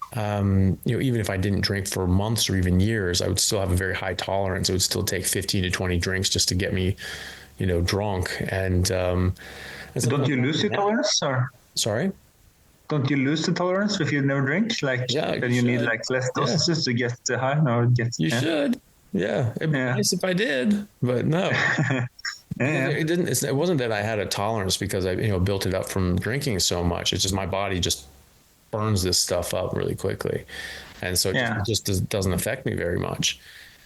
even if I didn't drink for months or even years, I would still have a very high tolerance. It would still take 15 to 20 drinks just to get me, drunk. And, don't you lose your tolerance, or? Sorry? don't you lose the tolerance if you never drink? Like, then you need like less dosages to get high, or get. You should. Yeah, it'd be nice if I did, but no. It didn't. It wasn't that I had a tolerance because I, built it up from drinking so much. It's just my body just burns this stuff up really quickly, and so it just doesn't affect me very much.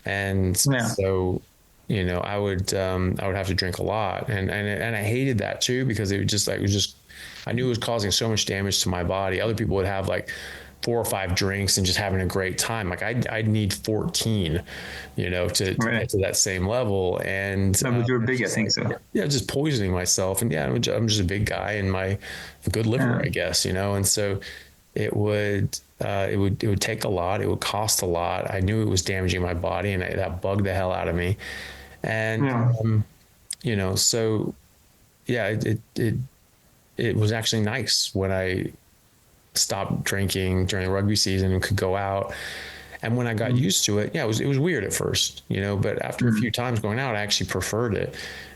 And so, I would have to drink a lot, and I hated that too because it was just I knew it was causing so much damage to my body. Other people would have like 4 or 5 drinks and just having a great time. Like I'd need 14, to get to that same level. And but you're big, I think so. Yeah, just poisoning myself. And I'm just a big guy and my good liver, I guess, and so it would take a lot. It would cost a lot. I knew it was damaging my body, and that bugged the hell out of me. And so it was actually nice when I stopped drinking during the rugby season and could go out. And when I got used to it, it was weird at first, but after a few times going out, I actually preferred it.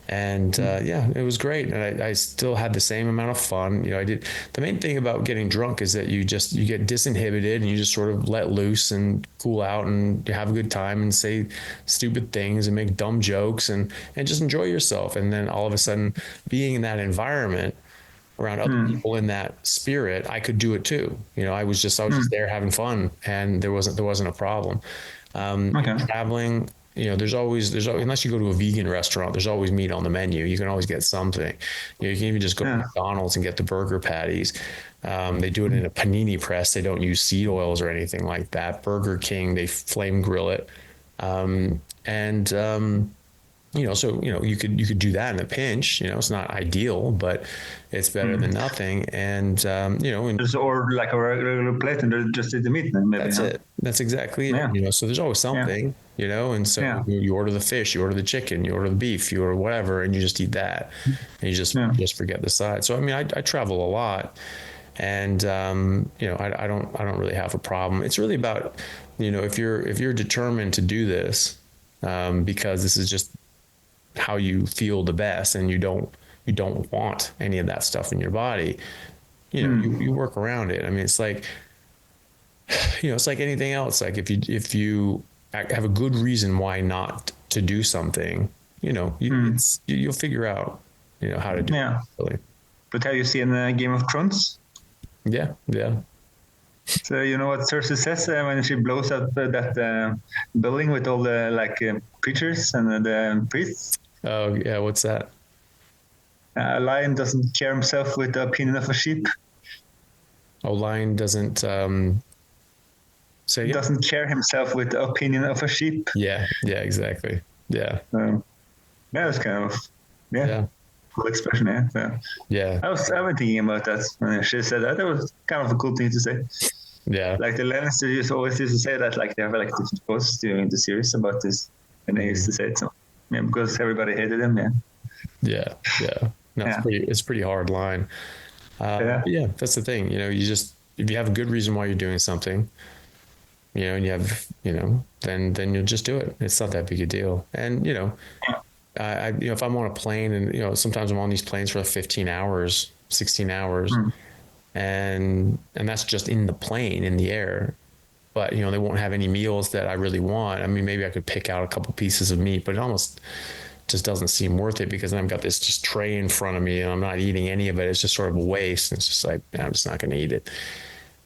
And it was great. And I still had the same amount of fun. The main thing about getting drunk is that you get disinhibited and you just sort of let loose and cool out and you have a good time and say stupid things and make dumb jokes and just enjoy yourself. And then all of a sudden being in that environment around other people in that spirit, I could do it too. I was just there having fun, and there wasn't a problem. Traveling, there's always, unless you go to a vegan restaurant, there's always meat on the menu. You can always get something. You can even just go to McDonald's and get the burger patties. They do it in a panini press. They don't use seed oils or anything like that. Burger King, they flame grill it. So, you could do that in a pinch, it's not ideal, but it's better than nothing. And, or like a regular plate and just eat the meat. Maybe, that's it. That's exactly it. So there's always something, and so you order the fish, you order the chicken, you order the beef, you order whatever, and you just eat that and you just forget the side. So, I travel a lot and, I don't really have a problem. It's really about, if you're determined to do this, because this is just how you feel the best, and you don't want any of that stuff in your body, you work around it. It's like, it's like anything else. Like if you have a good reason why not to do something, you'll figure out, how to do it. Really. But have you seen Game of Thrones? Yeah. So you know what Cersei says when she blows up that building with all the preachers and the priests? Oh yeah, what's that? A lion doesn't care himself with the opinion of a sheep. A lion doesn't doesn't care himself with the opinion of a sheep. Yeah, exactly. Yeah. That's kind of cool expression. I was thinking about that when she said that. That was kind of a cool thing to say. Yeah. Like the Lannisters always used to say that, like they have different posts during the series about this, and they used to say it. So because everybody hated them. Yeah. No, it's a pretty hard line. That's the thing. If you have a good reason why you're doing something, and you have, then you'll just do it. It's not that big a deal. And, if I'm on a plane and, sometimes I'm on these planes for 15 hours, 16 hours, and that's just in the plane, in the air. But, they won't have any meals that I really want. Maybe I could pick out a couple pieces of meat, but it almost just doesn't seem worth it because then I've got this just tray in front of me and I'm not eating any of it. It's just sort of a waste. It's just like, I'm just not going to eat it.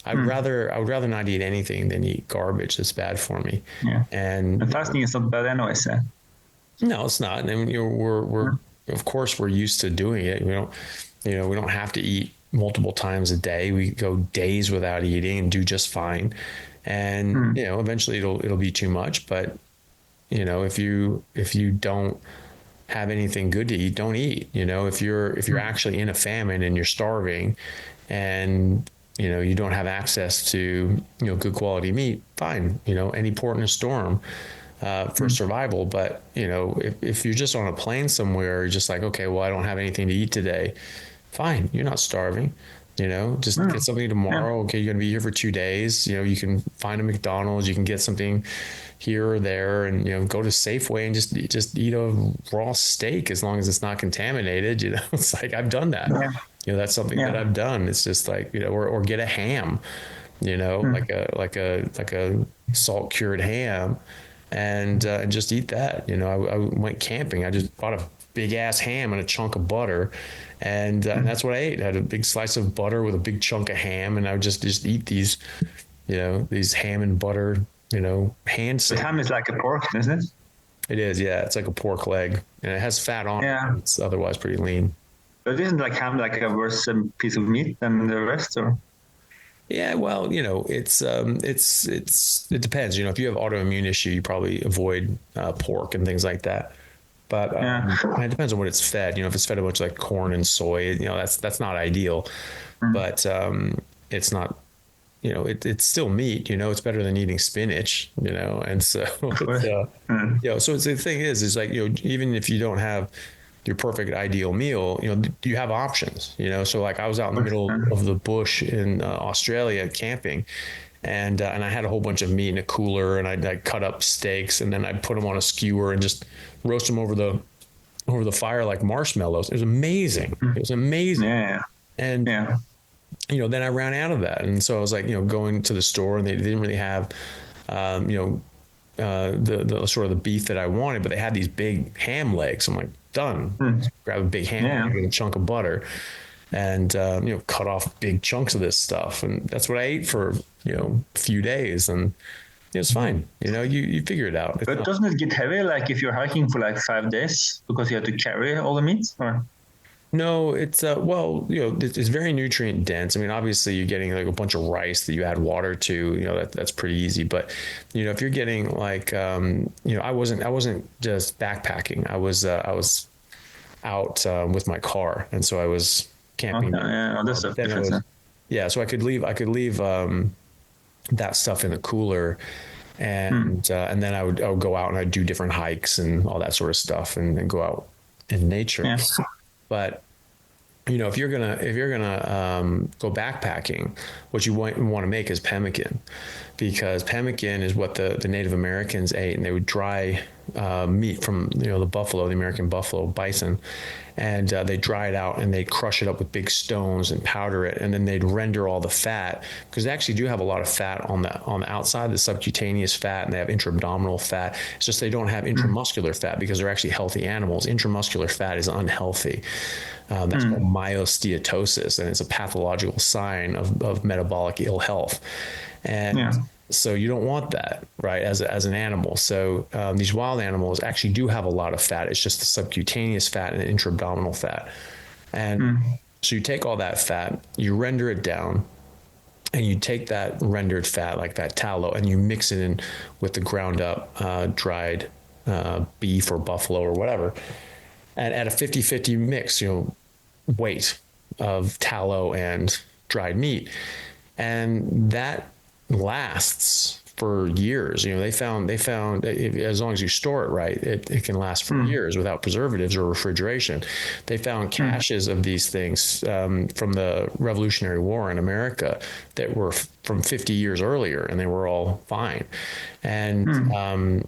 I would rather not eat anything than eat garbage that's bad for me. Yeah. And fasting is not bad anyway, so. No, it's not. We're of course we're used to doing it. We don't have to eat multiple times a day. We go days without eating and do just fine. And eventually it'll be too much. But if you don't have anything good to eat, don't eat. If you're actually in a famine and you're starving, and you don't have access to good quality meat, fine. Any port in a storm for survival. But if you're just on a plane somewhere, you're just like, okay, well, I don't have anything to eat today. Fine, you're not starving. Just get something tomorrow. Okay, you're gonna be here for 2 days. You can find a McDonald's. You can get something here or there, and go to Safeway and just eat a raw steak as long as it's not contaminated. It's like I've done that. That's something that I've done. It's just like, or get a ham, like a salt cured ham, and just eat that. I went camping. I just bought a big ass ham and a chunk of butter, and that's what I ate. I had a big slice of butter with a big chunk of ham, and I would just eat these, these ham and butter, hand. But ham is like a pork, isn't it? It is, yeah. It's like a pork leg, and it has fat on it. It's otherwise pretty lean. But isn't like ham like a worse piece of meat than the rest, or? Yeah, well, it depends. If you have autoimmune issue, you probably avoid pork and things like that. But it depends on what it's fed. If it's fed a bunch of like corn and soy, that's not ideal. But it's not. It's still meat. It's better than eating spinach. And so, so the thing is like even if you don't have your perfect ideal meal, you have options, so like I was out in the middle of the bush in Australia camping, and I had a whole bunch of meat in a cooler, and I'd cut up steaks, and then I'd put them on a skewer and just roast them over the fire like marshmallows. It was amazing. And then I ran out of that, and so I was like going to the store, and they didn't really have the sort of the beef that I wanted, but they had these big ham legs. I'm like, done. Grab a big ham and a chunk of butter, and cut off big chunks of this stuff, and that's what I ate for a few days, and it's fine. You figure it out. But doesn't it get heavy, like if you're hiking for like 5 days, because you have to carry all the meat? Or? No, it's it's very nutrient dense. I mean, obviously you're getting like a bunch of rice that you add water to, that's pretty easy. But, if you're getting like, I wasn't just backpacking. I was out with my car. And so I was camping. Okay, yeah, that's a difference. So I could leave that stuff in the cooler, and then I would go out and I'd do different hikes and all that sort of stuff, and go out in nature. Yeah. But if you're gonna go backpacking, what you want to make is pemmican, because pemmican is what the Native Americans ate, and they would dry meat from the buffalo, the American buffalo, bison, and they dry it out and they'd crush it up with big stones and powder it, and then they'd render all the fat, because they actually do have a lot of fat on the outside, the subcutaneous fat, and they have intra-abdominal fat. It's just they don't have intramuscular fat because they're actually healthy animals. Intramuscular fat is unhealthy. That's called myosteatosis, and it's a pathological sign of metabolic ill health. And so you don't want that, right, as an animal. So these wild animals actually do have a lot of fat. It's just the subcutaneous fat and the intra-abdominal fat. And so you take all that fat, you render it down, and you take that rendered fat, like that tallow, and you mix it in with the ground up dried beef or buffalo or whatever. And at a 50-50 mix, weight of tallow and dried meat. And that lasts for years. They found as long as you store it right, it can last for years without preservatives or refrigeration. They found caches of these things from the Revolutionary War in America that were from 50 years earlier, and they were all fine. And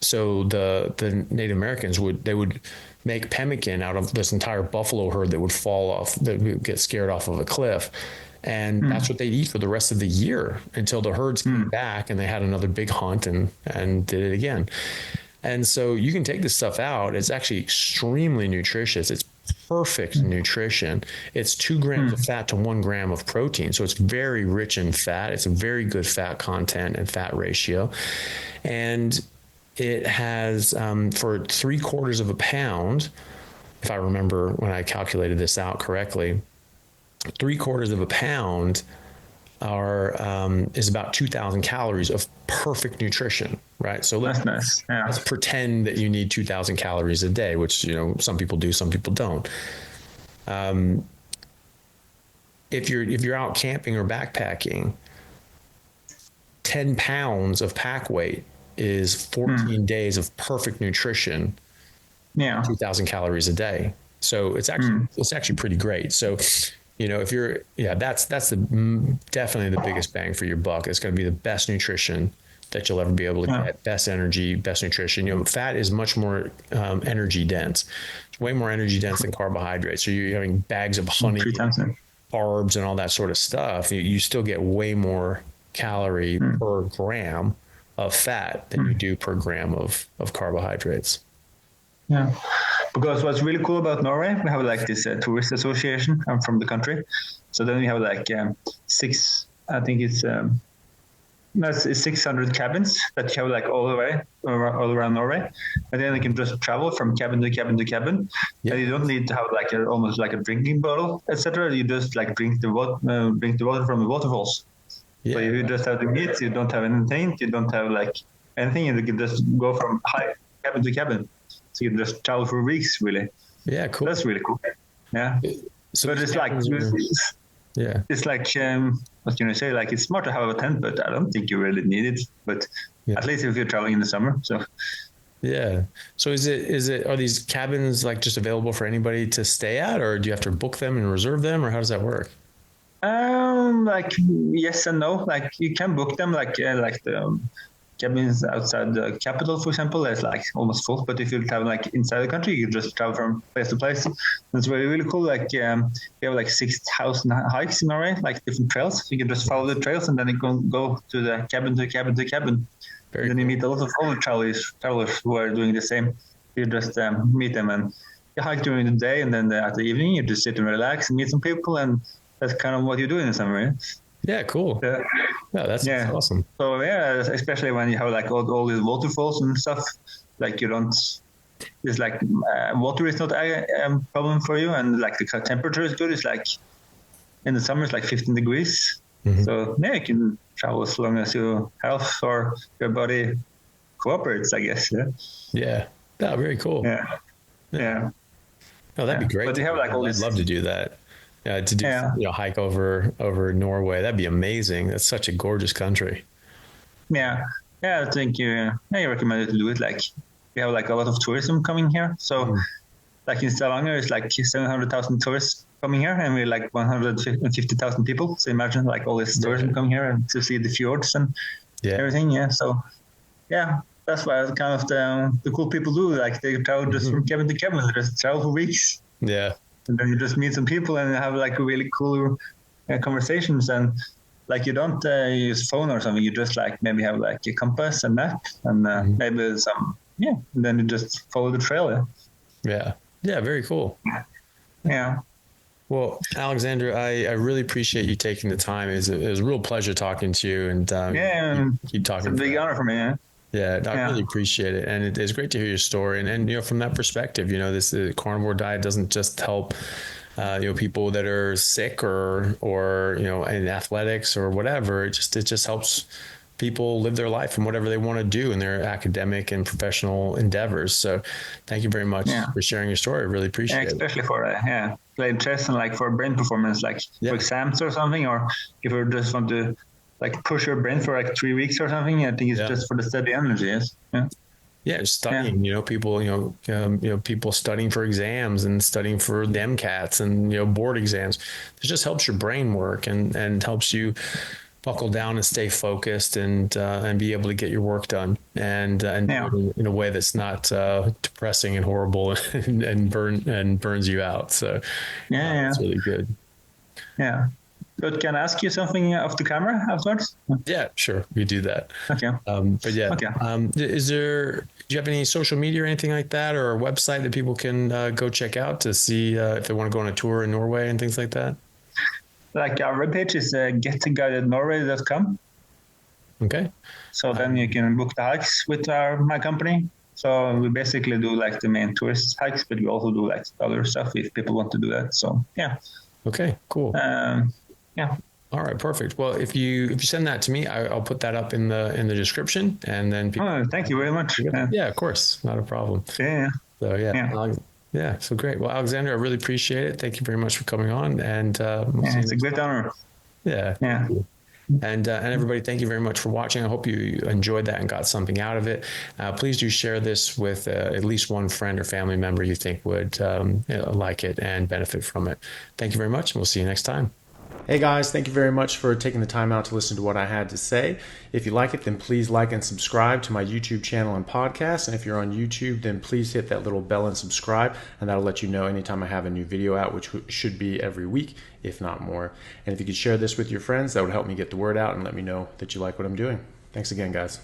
so the Native Americans would make pemmican out of this entire buffalo herd that would fall off, that would get scared off of a cliff. And that's what they'd eat for the rest of the year until the herds came back and they had another big hunt and did it again. And so you can take this stuff out. It's actually extremely nutritious. It's perfect nutrition. It's 2 grams of fat to 1 gram of protein. So it's very rich in fat. It's a very good fat content and fat ratio. And it has, for 3/4 of a pound, if I remember when I calculated this out correctly, 3/4 of a pound is about 2,000 calories of perfect nutrition, right? So that's nice. Yeah. Let's pretend that you need 2,000 calories a day, which some people do, some people don't. If you're out camping or backpacking, 10 pounds of pack weight is 14 days of perfect nutrition. 2,000 calories a day. So it's actually pretty great. So if you're, that's definitely the biggest bang for your buck. It's going to be the best nutrition that you'll ever be able to get. Best energy, best nutrition. You know, fat is much more energy dense. It's way more energy dense than carbohydrates. So you're having bags of honey, carbs, and all that sort of stuff. You still get way more calorie per gram of fat than you do per gram of carbohydrates. Yeah, because what's really cool about Norway, we have like this tourist association. I'm from the country, so then we have like it's 600 cabins that you have like all around Norway, and then you can just travel from cabin to cabin to cabin. Yeah. And you don't need to have like almost like a drinking bottle, etc. You just like drink the water from the waterfalls. Yeah. So if you just have the meat, you don't have anything. You don't have like anything. You can just go from cabin to cabin. So you can just travel for weeks, really. Yeah, cool. That's really cool. Yeah. So but it's like, it's like, what can I say? Like, it's smart to have a tent, but I don't think you really need it. But at least if you're traveling in the summer. So. Yeah. So are these cabins like just available for anybody to stay at, or do you have to book them and reserve them, or how does that work? Like yes and no. Like you can book them, like the cabins outside the capital, for example, is like almost full. But if you travel like inside the country, you just travel from place to place. It's really, really cool. Like we have like 6,000 hikes in Norway, like different trails. You can just follow the trails, and then you can go to the cabin to cabin to cabin. And then you meet a lot of other travelers who are doing the same. You just meet them, and you hike during the day, and then at the evening you just sit and relax and meet some people, and that's kind of what you do in the summer. Yeah? Yeah, cool. Yeah, that's awesome. So yeah, especially when you have like all these waterfalls and stuff, like you don't. It's like water is not a problem for you, and like the temperature is good. It's like in the summer it's like 15 degrees. Mm-hmm. So yeah, you can travel as long as your health or your body cooperates, I guess. Yeah. Yeah. Yeah. Very cool. Yeah. Oh, that'd be great. But you have like all I'd love to do that. To do hike over Norway, that'd be amazing. That's such a gorgeous country. Yeah, I think I recommend to do it. Like we have like a lot of tourism coming here, so like in Stavanger, it's like 700,000 tourists coming here, and we're like 150,000 people. So imagine like all this tourism coming here and to see the fjords and everything. Yeah, so that's why kind of the cool people do. Like they travel just from cabin to cabin, they just travel for weeks. Yeah. And then you just meet some people and have like really cool conversations, and like you don't use phone or something. You just like maybe have like a compass and map, and maybe some and then you just follow the trail. Yeah, very cool. Yeah. Well, Aleksander, I really appreciate you taking the time. It was a real pleasure talking to you, and keep talking. It's a big honor for me. Yeah, I really appreciate it. And it's great to hear your story. And from that perspective, this carnivore diet doesn't just help, people that are sick or in athletics or whatever. It just helps people live their life and whatever they want to do in their academic and professional endeavors. So thank you very much for sharing your story. I really appreciate it. Especially for, playing chess and like for brain performance, like for exams or something, or if you just want to like push your brain for like 3 weeks or something. I think it's just for the steady energy. Yes. Yeah. Studying, people, people studying for exams and studying for the MCATs and, board exams. It just helps your brain work and helps you buckle down and stay focused and be able to get your work done and do it in a way that's not depressing and horrible and burns you out. So it's really good. Yeah. But can I ask you something off the camera afterwards? Yeah, sure. We do that. Okay. Do you have any social media or anything like that, or a website that people can go check out to see if they want to go on a tour in Norway and things like that? Like our webpage is getguidednorway.com. Okay. So then you can book the hikes with my company. So we basically do like the main tourist hikes, but we also do like other stuff if people want to do that. So yeah. Okay, cool. Yeah. All right, perfect. Well, if you send that to me, I'll put that up in the description, and then people. Thank you very much. Yeah, of course, not a problem. Yeah. So so great. Well, Aleksander, I really appreciate it. Thank you very much for coming on, and it's a great honor. Yeah. And everybody, thank you very much for watching. I hope you enjoyed that and got something out of it. Please do share this with at least one friend or family member you think would like it and benefit from it. Thank you very much, and we'll see you next time. Hey guys, thank you very much for taking the time out to listen to what I had to say. If you like it, then please like and subscribe to my YouTube channel and podcast. And if you're on YouTube, then please hit that little bell and subscribe, and that'll let you know anytime I have a new video out, which should be every week, if not more. And if you could share this with your friends, that would help me get the word out and let me know that you like what I'm doing. Thanks again, guys.